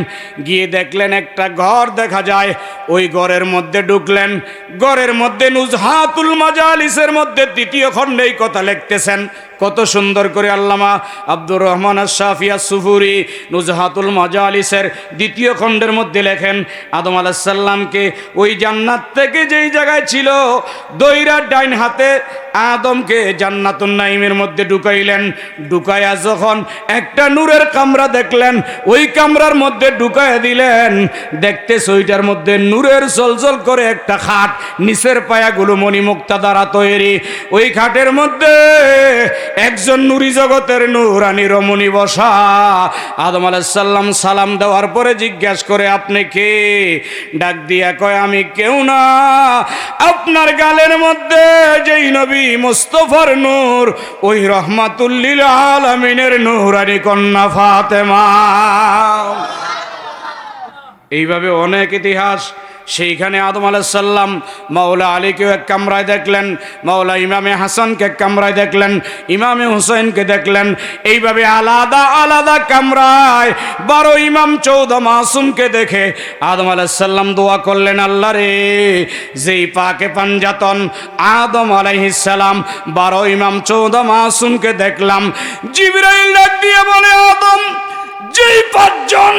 গিয়ে দেখলেন একটা ঘর দেখা যায়। ওই ঘরের মধ্যে ঢুকলেন, ঘরের মধ্যে নুজহাতুল মাজালিসের মধ্যে 3য় খণ্ডে এই কথা লিখতেছেন। কত সুন্দর করে আল্লামা আব্দুর রহমান আশ-শাফি আস-সুফুরি নুজহাতুল মাজালিসের 2য় খণ্ডের মধ্যে লেখেন, আদম আলাইহিস সালামকে ওই জান্নাত থেকে যেই জায়গায় ছিল দইরা ডাইন হাতে আদমকে জান্নাতুন নাইমের মধ্যে ঢুকাইলেন। ঢুকাইয়া যখন একটা নূরের কামরা দেখলেন, ওই কামরার মধ্যে ঢুকাইয়া দিলেন। দেখতেছে ওইটার মধ্যে নূরের জলজল করে একটা খাট, নিচের পায়াগুলো মণিমুক্তা দ্বারা তৈরি। ওই খাটের মধ্যে একজন নূরি জগতের নূরানী রমণী বসা। আদম আলাইহিস সালাম সালাম দেওয়ার পরে জিজ্ঞাসা করে, আপনি কে? ডাক দিয়া কয়, আমি কেউ না, আপনার গালের মধ্যে যেই নবী মুস্তাফার নূর, ওই রহমাতুল্লিল আলামিনের নূরানী কন্যা ফাতেমা। এইভাবে অনেক ইতিহাস। সেইখানে আদম আলাইহিস সালাম মাওলা আলীকেও এক কামরায় দেখলেন, মাওলা ইমামে হাসানকে এক কামরায় দেখলেন, ইমামে হুসাইনকে দেখলেন। এইভাবে আলাদা আলাদা কামরায় 12 ইমাম 14 মাসুমকে দেখে আদম আলাইহিস সালাম দোয়া করলেন, আল্লাহ রে, যেই পাকে পাঞ্জাতন আদম আলাইহিস সালাম 12 ইমাম 14 মাসুমকে দেখলাম। জিবরাইল ডাক দিয়ে বলে, আদম, যেই 5 জন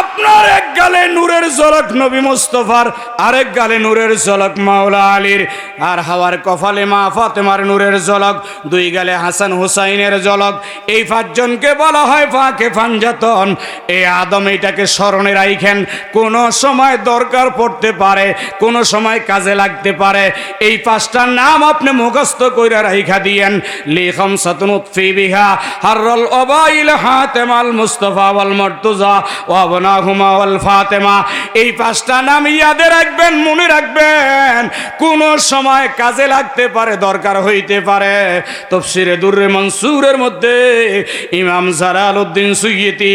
আপনার এক গালে নূরের ঝলক নবী মুস্তাফার, আরেক গালে নূরের ঝলক মাওলা আলীর, আর হাওয়ার কপালে মা ফাতেমার নূরের ঝলক, 2 গালে হাসান হুসাইনের ঝলক। এই 5 জনকে বলা হয় ফাকে পাঞ্জাতন। এই আদম এইটাকে স্মরণে রাখেন, কোন সময় দরকার পড়তে পারে, কোন সময় কাজে লাগতে পারে। এই 5টার নাম আপনি মুখস্থ কইরা রাইখা দিয়েন। লি খামসাতুন উতফি বিহা হাররাল ওবাইল হাতেমাল মুস্তাফা ওয়াল মুর্তজা ওয়া নাহুমা ওয়াল ফাতেমা। এই 5টা নাম ইয়াদে রাখবেন, মনে রাখবেন, কোন সময় কাজে লাগতে পারে, দরকার হইতে পারে। তাফসীরে দুররে মনসুরের মধ্যে ইমাম জালালউদ্দিন সুয়ুতী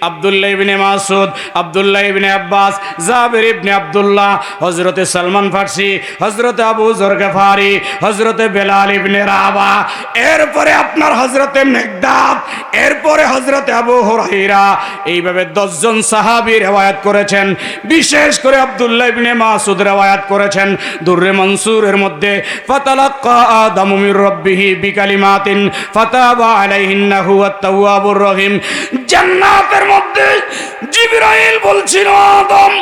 আব্দুল্লাহ ইবনে মাসউদ, আব্দুল্লাহ ইবনে আব্বাস, জাবির ইবনে আব্দুল্লাহ, হযরতে সালমান ফারসি, হযরতে আবু যর গফারি, হযরতে বেলাল ইবনে রাবা, এরপরে আপনার হযরতে মিকদাদ, এরপরে হযরতে আবু হুরায়রা, এইভাবে 10 জন সাহাবী riwayat করেছেন। বিশেষ করে আব্দুল্লাহ ইবনে মাসউদ riwayat করেছেন দুররে মনসুরের মধ্যে, ফাতালাক্কা আদামু মির রাব্বিহি বিকালিমাতিন ফাতাবা আলাইহি ইন্নাহু আত-তাওয়াবুর রহিম। জান্নাতের মধ্যে জিবরাইল বলছিল, আদম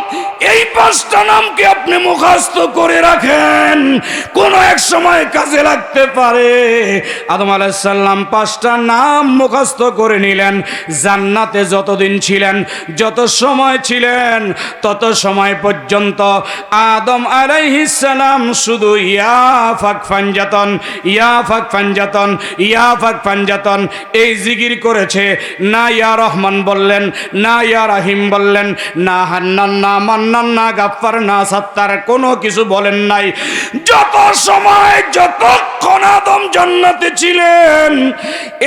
এই 5টা নামকে আপনি মুখস্থ করে রাখেন, কোন এক সময় কাজে লাগতে পারে। আদম আলাইহিস সালাম 5টা নাম মুখস্থ করে নিলেন। জান্নাতে যতদিন ছিলেন, যত সময় ছিলেন, তত সময় পর্যন্ত আদম আলাইহিস সালাম শুধু ইয়া ফাক ফানজাতন, ইয়া ফাক ফানজাতন, ইয়া ফাক ফানজাতন এই জিকির করেছে। না ইয়া রহমান বললেন, না ইয়া রাহিম বললেন, না হান্নান, না মান্নান, না গাফফার, না সাত্তার, কোনো কিছু বলেন নাই। যত সময়, যতক্ষণ আদম জান্নাতে ছিলেন,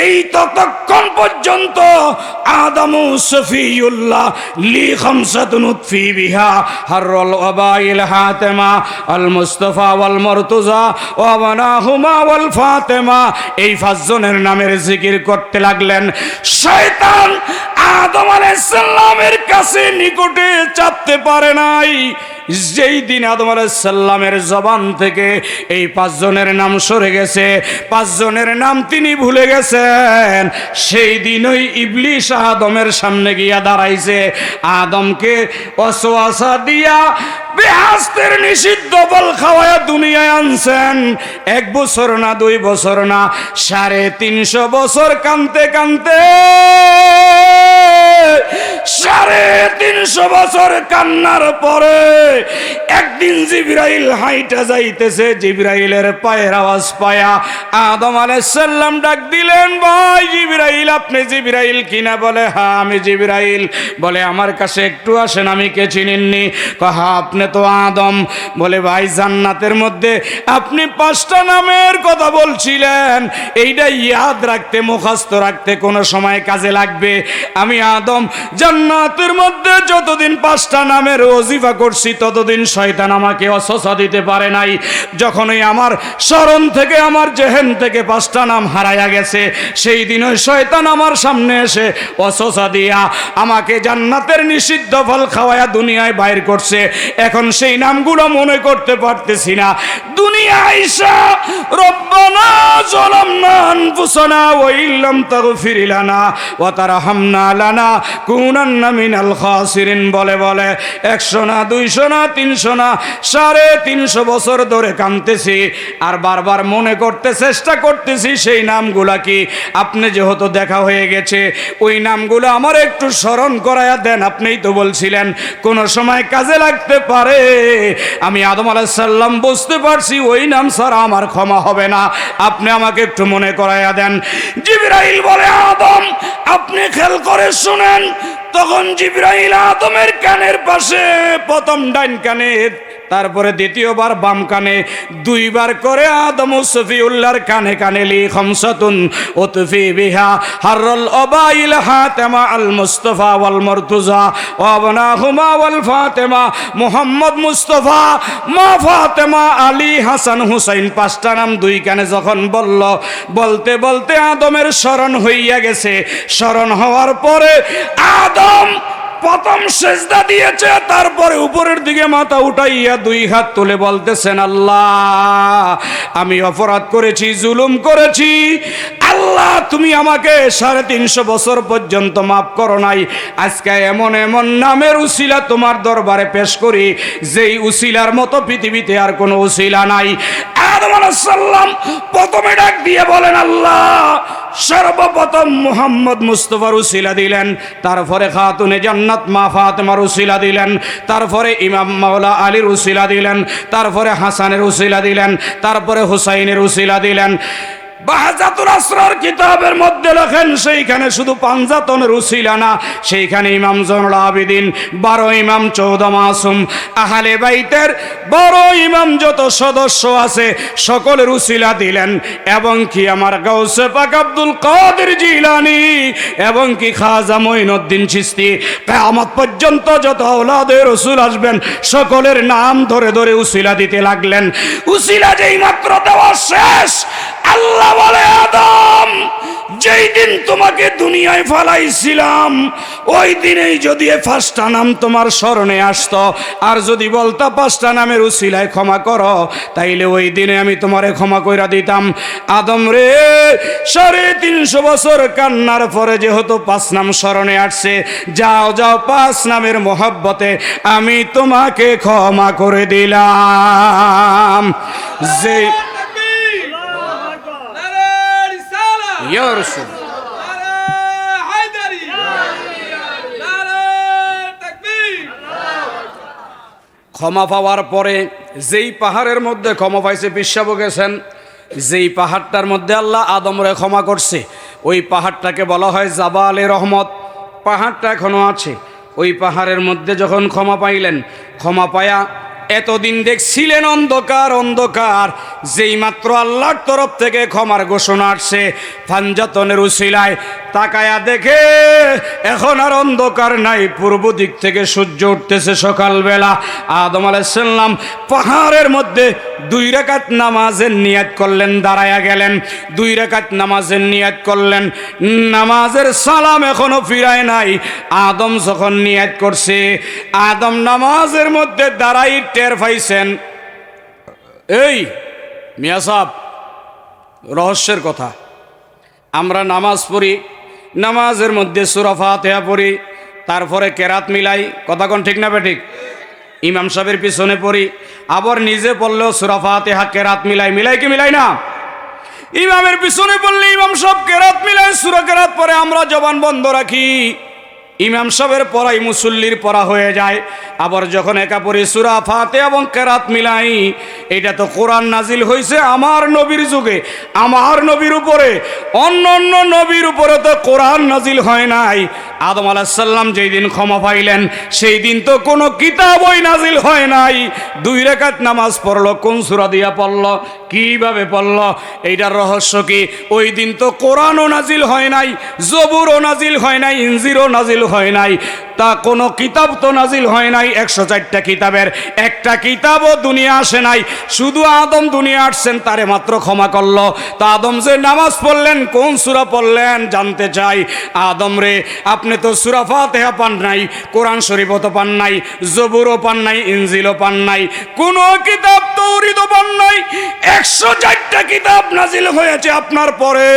এই ততক্ষণ পর্যন্ত আদমু সফিউল্লাহ লি খামসাতুন উতফি বিহা হাররুল ওয়াবাইল হাতেমা আল মুস্তাফা ওয়াল মুরতুজা ওয়া বানাহুমা ওয়াল ফাতেমা, এই 5 জনের নামের জিকির করতে লাগলেন। শয়তান আদম আলাইহিস সালামের কাছে নিকটে চাপতে পারে নাই। যেই দিন আদম আলাইহিস সালামের জবান থেকে এই 5 জনের নাম সরে গেছে, 5 জনের নাম তিনি ভুলে গেছেন, সেই দিনই ইবলিস আদমের সামনে গিয়া দাঁড়াইছে। আদমকে ওয়াসওয়াসা দিয়া বেহেশতের নিষিদ্ধ ফল খাওয়ায়া দুনিয়ায় আনছেন। 1 বছর না, 2 বছর না, 350 বছর কানতে কানতে, 350 বছর কান্নার পরে একদিন জিবরাইল হাইটা যাইতেছে। জিবরাইলের পায়ের আওয়াজ পায়া আদম আলাইহিস সালাম ডাক দিলেন, ভাই জিবরাইল, আপনি জিবরাইল কিনা? বলে হ্যাঁ আমি জিবরাইল। বলে আমার কাছে একটু আসেন, আমি কে চিনেননি? হ্যাঁ আপনি তো আদম। বলে ভাই জান্নাতের মধ্যে আপনি 5টা নামের কথা বলছিলেন, এইটা ইয়াদ রাখতে, মুখস্থ রাখতে কোন সময় কাজে লাগবে। আমি আদম জান্নাতের মধ্যে যতদিন 5টা নামের ওজিফা করছি, ততদিন শয়তান আমাকে ওয়াসওয়াসা দিতে পারে নাই। যখনই আমার স্মরণ থেকে, আমার জেহেন থেকে 5টা নাম হারায়া গেছে, সেই দিন ওই শয়তান আমার সামনে এসে ওয়াসওয়াসা দিয়া আমাকে জান্নাতের নিষিদ্ধ ফল খাওয়ায়া দুনিয়ায় বাইর করছে। এখন সেই নামগুলো মনে করতে পারতেছি না। দুনিয়া আইসা রব্বানা যালামনা আনফুসানা ওয়া ইল্লাম তাগফির লানা ওয়া তারহামনা লানা কুনান্না মিনাল খাসিরিন বলে বলে 100 না, 200 না, 300 না, 350 বছর ধরে কাঁদতেছি আর বারবার মনে করতে চেষ্টা করতেছি সেই নামগুলা কি। আপনি যেহেতু দেখা হয়ে গেছে, ওই নামগুলো আমার একটু স্মরণ করায়া দেন। আপনিই তো বলছিলেন কোন সময় কাজে লাগতে পারে। আমি আদম আলাইহিস সালাম বুঝতে পারছি ওই নাম ছাড়া আমার ক্ষমা হবে না, আপনি আমাকে একটু মনে করাইয়া দেন। জিবরাইল বলে, আদম আপনি খেয়াল করে শুনেন। তখন জিবরাইল আদমের কানের পাশে প্রথম ডান কানে, তারপরে দ্বিতীয়বার বাম কানে, 2 বার করে আদম সফিউল্লাহর কানে কানে লি খামসাতুন উতফি বিহা হাররুল ওয়াবাইল হাতেমা আল মুস্তাফা ওয়াল মুরতুজা ওয়া বানাহুমা ওয়াল ফাতেমা, মুহাম্মদ মুস্তাফা, মা ফাতেমা, আলী, হাসান, হুসাইন, 5টা নাম 2 কানে যখন বলল, বলতে বলতে আদমের স্মরণ হইয়া গেছে। স্মরণ হওয়ার পরে আদম প্রথম সেজদা দিয়েছে, তারপরে উপরের দিকে মাথা উঠাইয়া 2 হাত তুলে বলতেছেন, আল্লাহ আমি অপরাধ করেছি, জুলুম করেছি, আল্লাহ তুমি আমাকে 350 বছর পর্যন্ত মাফ করো নাই। আজকে এমন এমন নামের উসিলা তোমার দরবারে পেশ করি, যেই উসিলার মতো পৃথিবীতে আর কোনো উসিলা নাই। আদম আলাইহিস সালাম প্রথমে ডাক দিয়ে বলেন, আল্লাহ সর্বপ্রথম মুহাম্মদ মুস্তাফার উসিলা দিলেন, তারপরে খাতুনে জান্নাত মা ফাতেমার উসিলা দিলেন, তারপরে ইমাম মাওলা আলীর উসিলা দিলেন, তারপরে হাসানের উসিলা দিলেন, তারপরে হুসাইনের উসিলা দিলেন। বাহাজাতুল আসরার কিতাবের মধ্যে লেখেন সেইখানে শুধু পাঞ্জাতনের উসিলা না, সেইখানে ইমাম জয়নুল আবেদিন 12 ইমাম 14 মাসুম আহলে বাইতের 12 ইমাম যত সদস্য আছে সকলের উসিলা দিলেন, এবং কি আমার গাউসে পাক আব্দুল কাদের জিলানী এবং কি খাজা মঈনুদ্দিন চিশতি কিয়ামত পর্যন্ত যত আওলাদে রাসূল আসবেন সকলের নাম ধরে ধরে উসিলা দিতে লাগলেন। উসিলা যেই মাত্র দেওয়া শেষ, আল্লাহ বলে আদম যেই দিন তোমাকে দুনিয়ায় ফালাইছিলাম ওই দিনেই যদি 5টা নাম তোমার স্মরণে আসতো আর যদি বলতা 5টা নামের উসিলায় ক্ষমা করো, তাইলে ওই দিনে আমি তোমারে ক্ষমা কইরা দিতাম। আদম রে 350 বছর কান্নার পরে যেহেতু 5 নাম স্মরণে আসছে, যাও যাও 5 নামের মোহাব্বতে আমি তোমাকে ক্ষমা করে দিলাম। যে ইয়া রাসূল ক্ষমা পাওয়ার পরে যেই পাহাড়ের মধ্যে ক্ষমা পাইছে পিসাবো গেছেন, যেই পাহাড়টার মধ্যে আল্লাহ আদমরে ক্ষমা করছে ওই পাহাড়টাকে বলা হয় জাবালে রহমত। পাহাড়টা এখনো আছে। ওই পাহাড়ের মধ্যে যখন ক্ষমা পাইলেন, ক্ষমা পায়া এতদিন দেখছিলেন অন্ধকার অন্ধকার, যেই মাত্র আল্লাহর তরফ থেকে ক্ষমার ঘোষণা আসছে পাঞ্জাতনের উসিলায় তাকায়া দেখে এখন আর অন্ধকার নাই, পূর্ব দিক থেকে সূর্য উঠতেছে সকালবেলা। আদম আলাইহিস সালাম পাহাড়ের মধ্যে 2 রাকাত নামাজের নিয়াত করলেন, দাঁড়ায়া গেলেন, 2 রাকাত নামাজের নিয়াত করলেন, নামাজের সালাম এখনো ফিরায় নাই। আদম যখন নিয়াত করছে, আদম নামাজের মধ্যে দাঁড়াই টের পাইছেন, এই মিয়া সাহেব রহস্যের কথা, আমরা নামাজ পড়ি, নামাজের মধ্যে সূরা ফাতিহা পড়ি, তারপরে কেরাত মিলাই, কথা কোন ঠিক না বেঠিক? ইমাম সাহেবের পিছনে পড়ি, আবার নিজে পড়লেও সূরা ফাতিহা কেরাত মিলাই, মিলাই কি মিলাই না? ইমামের পিছনে পড়লে ইমাম সাহেব কেরাত মিলাই, সূরা কেরাত পরে আমরা জবান বন্ধ রাখি, ইমাম সাহেবের পড়াই মুসল্লির পড়া হয়ে যায়। আবার যখন একা পড়ি সূরা ফাতিহা এবং কেরাত মিলাই, এটা তো কোরআন নাজিল হয়েছে আমার নবীর যুগে, আমার নবীর উপরে, অন্য অন্য নবীর উপরে তো কোরআন নাজিল হয় নাই। আদম আলাইহিস সালাম যেই দিন ক্ষমা পাইলেন সেই দিন তো কোনো কিতাবই নাজিল হয় নাই। 2 রাকাত নামাজ পড়লো, কোন সূরা দিয়া পড়লো, কিভাবে পড়লো, এইটার রহস্য কি? ওই দিন তো কোরআনও নাজিল হয় নাই, জবুরও নাজিল হয় নাই, ইনজিলও নাজিল হয় নাই, তা কোনো কিতাব তো নাজিল হয় নাই। 104টা কিতাবের একটা কিতাবও দুনিয়া আসে নাই, শুধু আদম দুনিয়া আসছেন, তারে মাত্র ক্ষমা করলো। তা আদম যে নামাজ পড়লেন কোন সূরা পড়লেন জানতে চাই। আদম রে আপনি তো সূরা ফাতিহা পান নাই, কোরআন শরীফও তো পান নাই, জবুরও পান নাই, ইনজিলও পান নাই, কোনো কিতাব তৌরাতও পান নাই। 104টা কিতাব নাজিল হয়েছে আপনার পরে,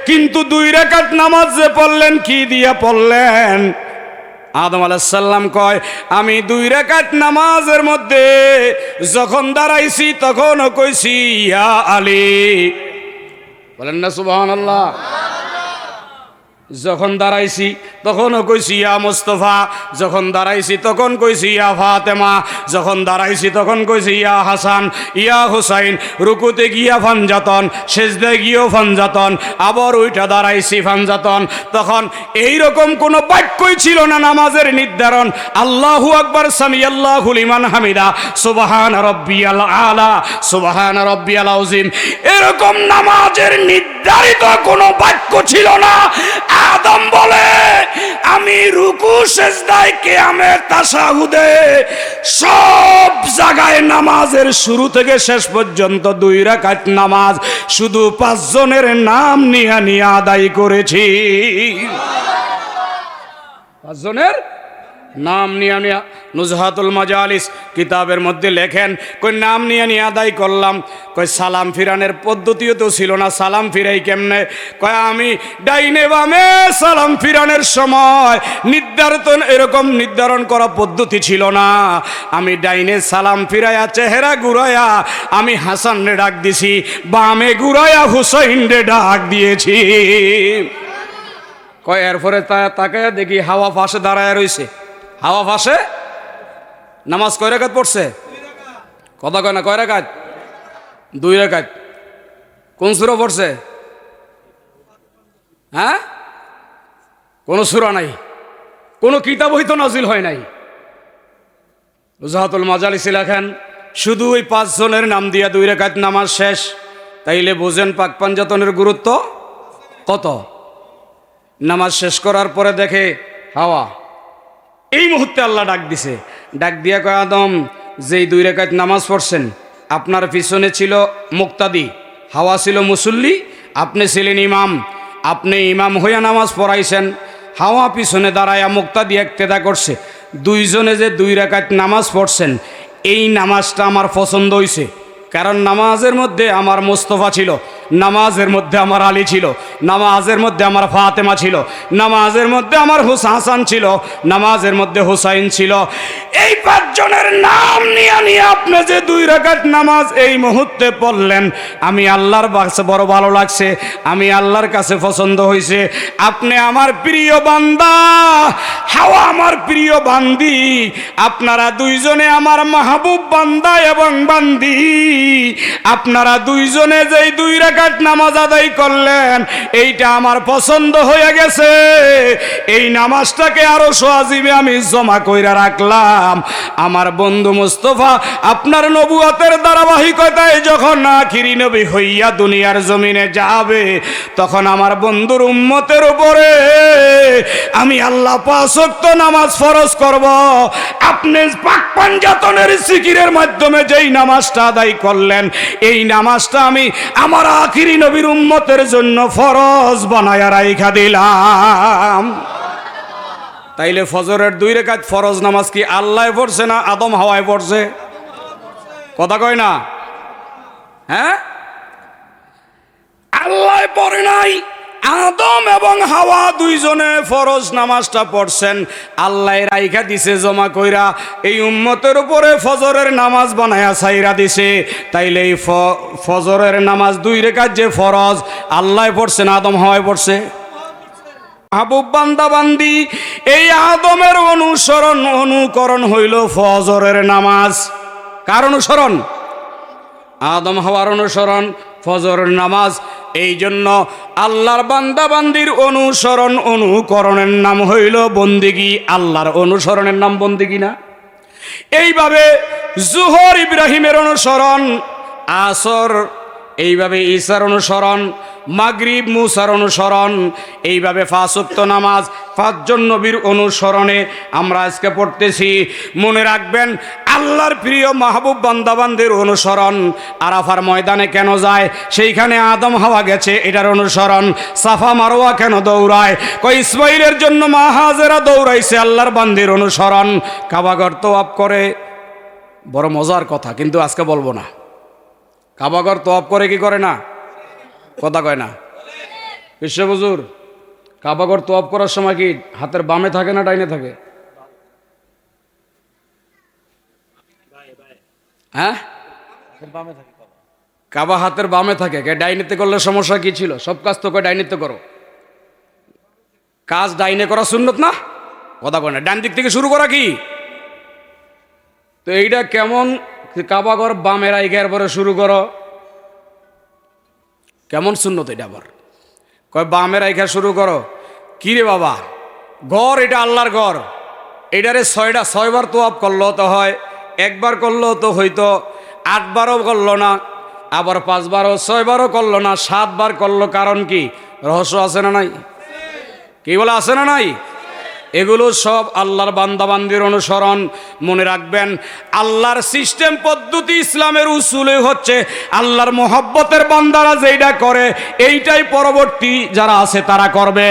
কিন্তু 2 রাকাত নামাজ যে পড়লেন কি দিয়া পড়লেন? আদম আলাইহিস সালাম কয় আমি 2 রাকাত নামাজের মধ্যে যখন দাঁড়াইছি তখনও কইছি ইয়া আলী, বলেন না সুবহানাল্লাহ। যখন দাঁড়াইছি তখনও কইছি ইয়া মুস্তাফা, যখন দাঁড়াইছি তখন কইছি ইয়া ফাতেমা, যখন দাঁড়াইছি তখন কইছি ইয়া হাসান, ইয়া হুসাইন, রুকুতে গিয়া ফানজাতন, সেজদায় গিয়েও ফানজাতন, আবার ওইটা দাঁড়াইছি ফানজাতন। তখন এইরকম কোনো বাক্যই ছিল না নামাজের নির্ধারণ। আল্লাহু আকবার, সামিআল্লাহু লিমান হামিদা, সুবহান রাব্বিয়াল আলা, সুবহান রাব্বিয়াল আযীম, এরকম নামাজের নির্ধারিত কোনো বাক্য ছিল না। আদম বলে আমি রুকু সেজদায় কিয়ামে তাশাহুদে সব জায়গায় নামাজের শুরু থেকে শেষ পর্যন্ত 2 রাকাত নামাজ শুধু 5 জনের নাম নিয়ে নিয়ে আদায় করেছি। 5 জনের নাম নিয়ে নিয়ে নুজহাতুল মাজালিস কিতাবের মধ্যে লেখেন, কই নাম নিয়ে নিয়ে আদায় করলাম। কই সালাম ফিরানের পদ্ধতিও তো ছিল না, সালাম ফিরাই কেমনে? কয় আমি ডাইনে বামে সালাম ফিরানের সময় নির্ধারিত এরকম নির্ধারণ করা পদ্ধতি ছিল না। আমি ডাইনে সালাম ফিরাইয়া চেহারা ঘুরাইয়া আমি হাসান রে ডাক দিছি, বামে ঘুরাইয়া হুসাইন রে ডাক দিয়েছি। কয় এরপরে তাকে দেখি হাওয়া ফাঁসে দাঁড়ায় রইছে, হাওয়া ফাঁসে নামাজ কয় রাকাত পড়ছে? কথা কয় না, কয় রাকাত? 2 রাকাত। কোন সূরা পড়ছে? হ্যাঁ, কোনো সূরা নাই, কোনো কিতাব হইতো নাজিল হয় নাই। উজাহাতুল মাজালিসে লেখেন শুধু ওই 5 জনের নাম দিয়া 2 রাকাত নামাজ শেষ। তাইলে বোঝেন পাক পাঞ্জাতনের গুরুত্ব কত। নামাজ শেষ করার পরে দেখে হাওয়া, এই মুহূর্তে আল্লাহ ডাক দিছে, ডাক দিয়া কয় আদম, যেই 2 রাকাত নামাজ পড়ছেন আপনার পিছনে ছিল মুক্তাদি, হাওয়া ছিল মুসল্লি, আপনি ছিলেন ইমাম। আপনি ইমাম হইয়া নামাজ পড়াইছেন, হাওয়া পিছনে দাঁড়ায়া মুক্তাদি ইক্তেদা করছে। 2 জনে যে 2 রাকাত নামাজ পড়ছেন, এই নামাজটা আমার পছন্দ হইছে। কারণ নামাজের মধ্যে আমার মুস্তফা ছিল, নামাজের মধ্যে আমার আলী ছিল, নামাজের মধ্যে আমার ফাতেমা ছিল, নামাজের মধ্যে আমার হাসান ছিল, নামাজের মধ্যে হুসাইন ছিল। এই 5 জনের নাম নিয়ে নিয়ে আপনি যে 2 রাকাত নামাজ এই মুহূর্তে পড়লেন, আমি আল্লাহর কাছে বড় ভালো লাগছে, আমি আল্লাহর কাছে পছন্দ হয়েছে। আপনি আমার প্রিয় বান্দা, হাওয়া আমার প্রিয় বান্দি, আপনারা 2 জনে আমার মাহবুব বান্দা এবং বান্দি। আপনারা 2 জনে যেই 2 রাকাত নামাজ আদায় করলেন, এইটা আমার পছন্দ হয়ে গেছে। এই নামাজটাকে আরো সজীবে আমি জমা কইরা রাখলাম। আমার বন্ধু মুস্তফা আপনার নবুয়তের ধারাবাহিকতায় যখন আখিরি নবী হইয়া দুনিয়ার জমিনে যাবে, তখন আমার বন্ধুর উম্মতের উপরে আমি আল্লাহ 5 ওয়াক্ত নামাজ ফরজ করব। আপনি পাক পাঞ্জাতনের জিকিরের মাধ্যমে যেই নামাজটা আদায় করলেন, এই নামাজটা আমি আমার আখিরি নবীর উম্মতের জন্য ফরজ বানায়া রাইখা দিলাম। তাইলে ফজরের 2 রাকাত ফরজ নামাজ কি আল্লাহ পড়ছে না আদম হাওয়ায় পড়ছে? কথা কয় না? হ্যাঁ, আল্লাহ পড়ে নাই, আদম এবং হাওয়া 2 জনে ফরজ নামাজটা পড়ছেন। আল্লাহ রাইখা দিছে জমা কইরা, এই উম্মতের উপরে ফজরের নামাজ বানায়া ছাইরা দিছে। তাইলে এই ফজরের নামাজ 2 রাকাত যে ফরজ, আল্লাহ পড়ছে না আদম হাওয়ায় পড়ছে? মাহবুব বান্দা বান্দি, এই আদমের অনুকরণ হইল ফজরের নামাজ। কার অনুসরণ? আদম হাওয়ার অনুসরণ ফজরের নামাজ। এই জন্য আল্লাহর বান্দা বান্দির অনুকরণের নাম হইল বন্দিগি। আল্লাহর অনুসরণের নাম বন্দিগি না? এইভাবে জুহর ইব্রাহিমের অনুসরণ, আসর এইভাবে ঈসার অনুসরণ, মাগরিব মুসার অনুসরণ, এইভাবে 5 ওয়াক্ত নামাজ 5 জন নবীর অনুসরণে আমরা আজকে পড়তেছি। মনে রাখবেন, আল্লাহর প্রিয় মাহবুব বান্দাবান্দের অনুসরণ। আরাফার ময়দানে কেন যায়? সেইখানে আদম হাওয়া গেছে, এটার অনুসরণ। সাফা মারওয়া কেন দৌড়ায়? কই ইসমাইলের জন্য মা হাজেরা দৌড়াইছে, আল্লাহর বান্দির অনুসরণ। কাবাঘর তওয়াফ করে, বড় মজার কথা, কিন্তু আজকে বলবো না। কাবাঘর তওয়াফ করে কি করে না? কথা কয় না? বিশ্ব হুজুর, কাবাঘর তওয়াফ করার সময় কি হাতের বামে থাকে না ডাইনে থাকে? হ্যাঁ, কাবা হাতের বামে থাকে। ডাইনেতে করলে সমস্যা কি ছিল? সব কাজ তো কয় ডাইনেতে করো, কাজ ডাইনে করা সুন্নত না? কথা কয় না? ডান দিক থেকে শুরু করা কি? তো এইটা কেমন? কাবাঘর বামে রাইখার পরে শুরু করো, কেমন সুন্নত এটা? আবার কয় বামে রাইখা শুরু করো। কি রে বাবা, ঘর এটা আল্লাহর ঘর, এটারে 6 বার তওয়াফ করলো তো হয়, একবার করলো তো হইতো, 8 বারও করলো না, আবার 5 বারও 6 বারও করলো না, 7 বার করলো। কারণ কি? রহস্য আছে না নাই? কি বলে আছে না নাই? এগুলো সব আল্লাহর বান্দাবান্দির অনুসরণ। মনে রাখবেন, আল্লাহর সিস্টেম পদ্ধতি, ইসলামের উসুলে হচ্ছে আল্লাহর মোহাব্বতের বান্দারা যেইটা করে, এইটাই পরবর্তী যারা আছে তারা করবে।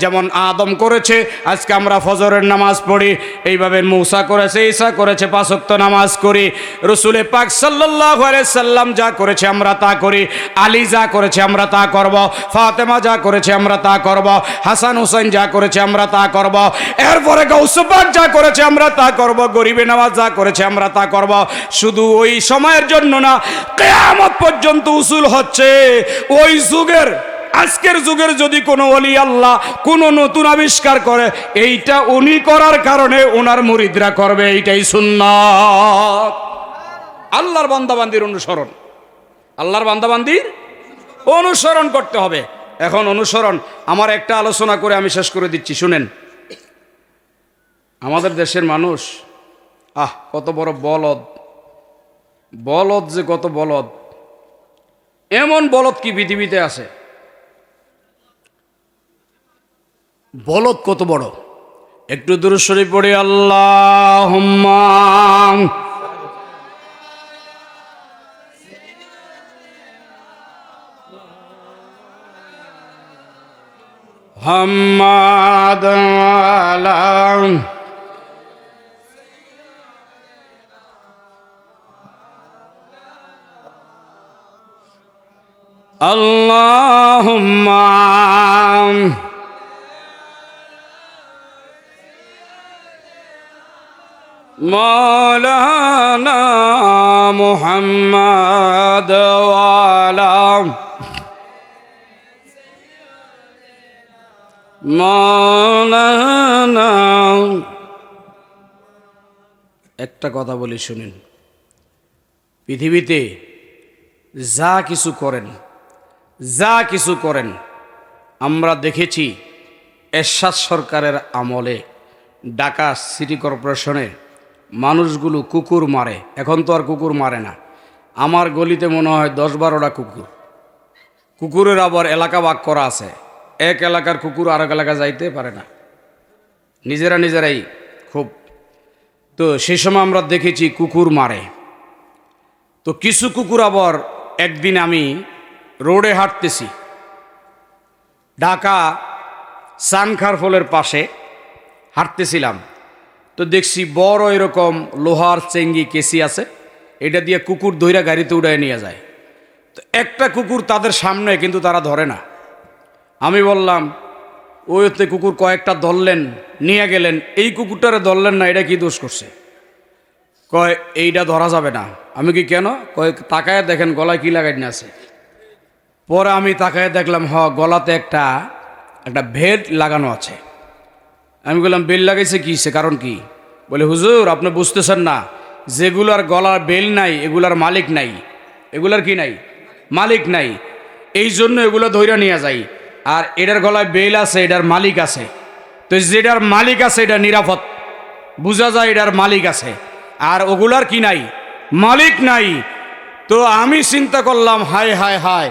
যেমন আদম করেছে, আজকে আমরা ফজরের নামাজ পড়ি। এইভাবে মূসা করেছে, ঈসা করেছে, 5 ওয়াক্ত নামাজ করি। রসুলে পাক সাল্লাল্লাহু আলাইহি সাল্লাম যা করেছে আমরা তা করি। আলী যা করেছে আমরা তা করব, ফাতেমা যা করেছে আমরা তা করব, হাসান হুসাইন যা করেছে আমরা তা করব, এরপরে গাউসে পাক যা করেছে আমরা তা করব, গরিবে নওয়াজ যা করেছে আমরা তা করব। শুধু ওই সময়ের জন্য না, কিয়ামত পর্যন্ত উসুল হচ্ছে ওই যুগের। আজকের যুগের যদি কোনো ওলি আল্লাহ কোনো নতুন আবিষ্কার করে, এইটা উনি করার কারণে ওনার মুরিদরা করবে, এইটাই সুন্নাত। আল্লাহর বান্দাবান্দির অনুসরণ, আল্লাহর বান্দাবান্দির অনুসরণ করতে হবে। এখন অনুসরণ। আমার একটা আলোচনা করে আমি শেষ করে দিচ্ছি, শুনেন। আমাদের দেশের মানুষ কত বড় বলদ, বলদ যে কত বলদ, এমন বলদ কি পৃথিবীতে আছে? বলদ কত বড়, একটু দুরূদ শরীফ পড়ি, আল্লাহুম্মা মুহাম্মাদ আলা আল্লাহুম্মা মাওলানা মুহাম্মাদ ওয়ালা মাওলানা। একটা কথা বলি শুনেন, পৃথিবীতে যা কিছু করেন আমরা দেখেছি এরশাদ সরকারের আমলে ঢাকা সিটি কর্পোরেশনে মানুষগুলো কুকুর মারে। এখন তো আর কুকুর মারে না। আমার গলিতে মনে হয় 10-12টা কুকুরের আবার এলাকা ভাগ করা আছে। এক এলাকার কুকুর আরেক এলাকা যাইতে পারে না, নিজেরাই খুব। তো সেই সময় আমরা দেখেছি কুকুর মারে। তো কিছু কুকুর আবার, একদিন আমি রোডে হাঁটতেছি, ঢাকা সানখার ফলের পাশে হাঁটতেছিলাম, তো দেখছি বড় এরকম লোহার চেঙ্গি কেসি আছে, এটা দিয়ে কুকুর ধইরা গাড়িতে উড়ায় নিয়ে যায়। তো একটা কুকুর তাদের সামনে, কিন্তু তারা ধরে না। আমি বললাম, ওইতে কুকুর কয়েকটা ধরলেন, নিয়ে গেলেন, এই কুকুরটারে ধরলেন না, এটা কি দোষ করছে? কয় এইটা ধরা যাবে না। আমি কি কেন? কয় তাকায় দেখেন গলায় কি লাগাই না আছে। পরে আমি তাকায় দেখলাম গলাতে একটা বেল্ট লাগানো আছে। আমি বললাম বেল্ট লাগাইছে কিসে, কারণ কি? বলে হুজুর আপনি বুঝতেছেন না, যেগুলার গলার বেল্ট নাই এগুলার মালিক নাই। এগুলার কি নাই? মালিক নাই। এই জন্য এগুলো ধইরা নিয়ে যাই। আর এটার গলায় বেল্ট আছে, এটার মালিক আছে। তো যেটার মালিক আছে এটা নিরাপদ, বোঝা যায় এটার মালিক আছে। আর ওগুলার কি নাই? মালিক নাই। তো আমি চিন্তা করলাম, হায় হায় হায়,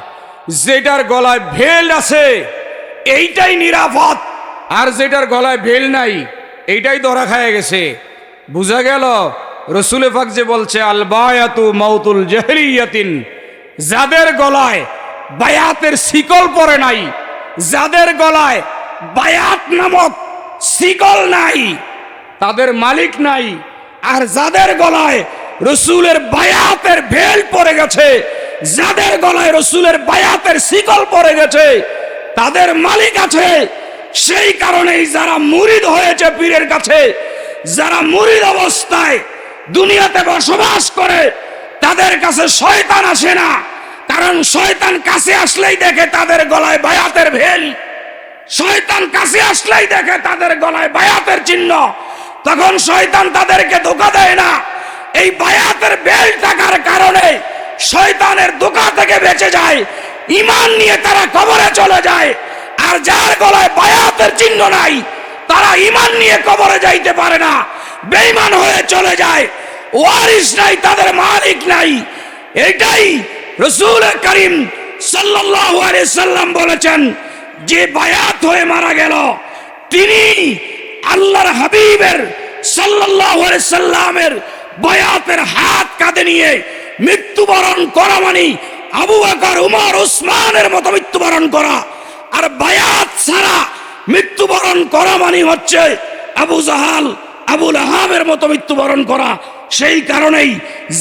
যেটার গলায় বেল্ট আছে এইটাই নিরাপদ, আর যেটার গলায় বেল্ট নাই এইটাই ধরা খায় গেছে। বুঝা গেল রসুল পাক যে বলছে আল বায়াতু মাউতুল জাহলিয়াতিন, যাদের গলায় বায়াতের শিকল পরে নাই, যাদের গলায় বায়াত নামক শিকল নাই তাদের মালিক নাই। আর যাদের গলায় রসুলের বায়াতের বেল্ট পরে গেছে, যাদের গলায় রসুলের বায়াতের শিকল পরে গেছে, তাদের মালিক আছে। সেই কারণেই যারা মুরিদ হয়েছে পীরের কাছে, যারা মুরিদ অবস্থায় দুনিয়াতে বসবাস করে, তাদের কাছে শয়তান আসে না। কারণ শয়তান কাছে আসলেই দেখে তাদের গলায় বায়াতের বেল্ট, শয়তান কাছে আসলেই দেখে তাদের গলায় বায়াতের চিহ্ন। তখন শয়তান তাদেরকে ধোঁকা দেয় না। এই বায়াতের বেল্ট থাকার কারণে শয়তানের ধোঁকা থেকে বেঁচে যায়, ঈমান নিয়ে তারা কবরে চলে যায়। আর যার গলায় বায়াতের চিহ্ন নাই, তারা ঈমান নিয়ে কবরে যাইতে পারে না, বেঈমান হয়ে চলে যায়। ওয়ারিস নাই, তাদের মালিক নাই। এটাই রাসূল করিম সাল্লাল্লাহু আলাইহি সাল্লাম বলেছেন, যে বায়াত হয়ে মারা গেল তিনি আল্লাহর হাবিবের সাল্লাল্লাহু আলাইহি সাল্লামের বায়াতের হাত কাঁধে নিয়ে মৃত্যুবরণ করা মানে আবু বকর, উমর, উসমানের মতো মৃত্যুবরণ করা। আর বায়াত ছাড়া মৃত্যুবরণ করা মানে হচ্ছে আবু জাহাল, আবু লাহাবের মতো মৃত্যুবরণ করা। সেই কারণেই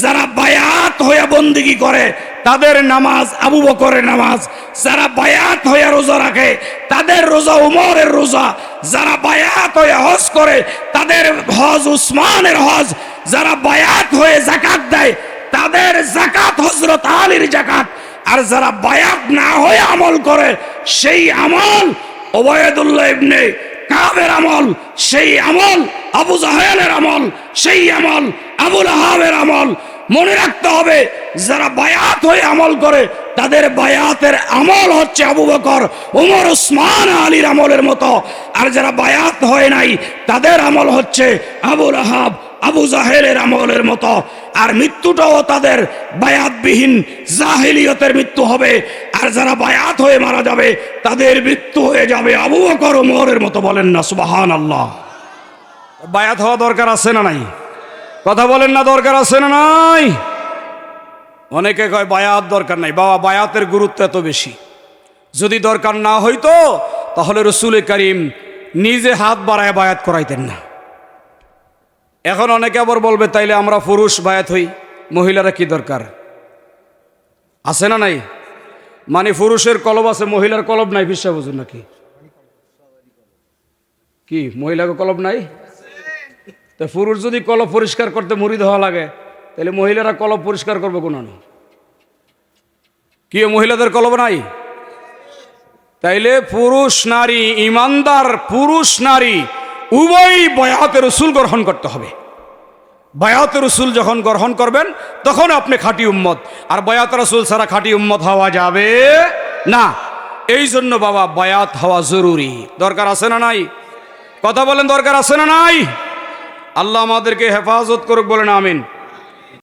যারা বায়াত হয়ে বন্দেগী করে তাদের নামাজ আবু বকরের নামাজ, যারা বায়াত হয়ে রোজা রাখে তাদের রোজা উমরের রোজা, যারা বায়াত হয়ে হজ করে তাদের হজ উসমানের হজ, যারা বায়াত হয়ে যাকাত দেয় তাদের যাকাত হযরত আলীর যাকাত। আর যারা বায়াত না হয়ে আমল করে সেই আমল উবাইদুল্লাহ ইবনে কাবের আমল, সেই আমল আবু জাহেলের আমল, সেই আমল আবু লাহাবের আমল। মনে রাখতে হবে যারা বায়াত হয়ে আমল করে তাদের বায়াতের আমল হচ্ছে আবু বকর, ওমর, ওসমান, আলীর আমলের মতো। আর যারা বায়াত হয় নাই তাদের আমল হচ্ছে আবু লাহাব, আবু জাহেলের আমলের মতো। আর মৃত্যুটাও তাদের বায়াতবিহীন জাহিলিয়তের মৃত্যু হবে। আর যারা বায়াত হয়ে মারা যাবে তাদের মৃত্যু হয়ে যাবে আবু বকর, ওমরের মতো। বলেন না সুবহানাল্লাহ। বায়াত হওয়া দরকার আছে না নাই? কথা বলেন না, দরকার আছে না নাই? অনেকে কয় বায়াত দরকার নাই। বাবা, বায়াতের গুরুত্ব এত বেশি। যদি দরকার না হইতো তাহলে রসুল করিম নিজে হাত বাড়ায় বায়াত করাইতেন না। এখন অনেকে আবার বলবে তাইলে আমরা পুরুষ বায়াত হই, মহিলারা কি দরকার? আছে না নাই? মানে পুরুষের কলব আছে, মহিলার কলব নাই, বিশ্বাস বুঝুন নাকি? কি মহিলাকে কলব নাই? তো পুরুষ যদি কলব পরিষ্কার করতে মুড়ি ধোয়া লাগে তাহলে মহিলারা কলব পরিষ্কার করবে কোন? কি মহিলাদের কলব নাই? তাইলে পুরুষ নারী, ইমানদার পুরুষ নারী উভয়ই বায়াতে রসুল গ্রহণ করতে হবে। বায়াতে রসুল যখন গ্রহণ করবেন তখন আপনি খাঁটি উম্মত। আর বায়াত রসুল ছাড়া খাঁটি উম্মত হওয়া যাবে না। এই জন্য বাবা বায়াত হওয়া জরুরি। দরকার আছে না নাই? কথা বলেন, দরকার আছে না নাই? আল্লাহ আমাদেরকে হেফাজত করুক, বলেন আমিন।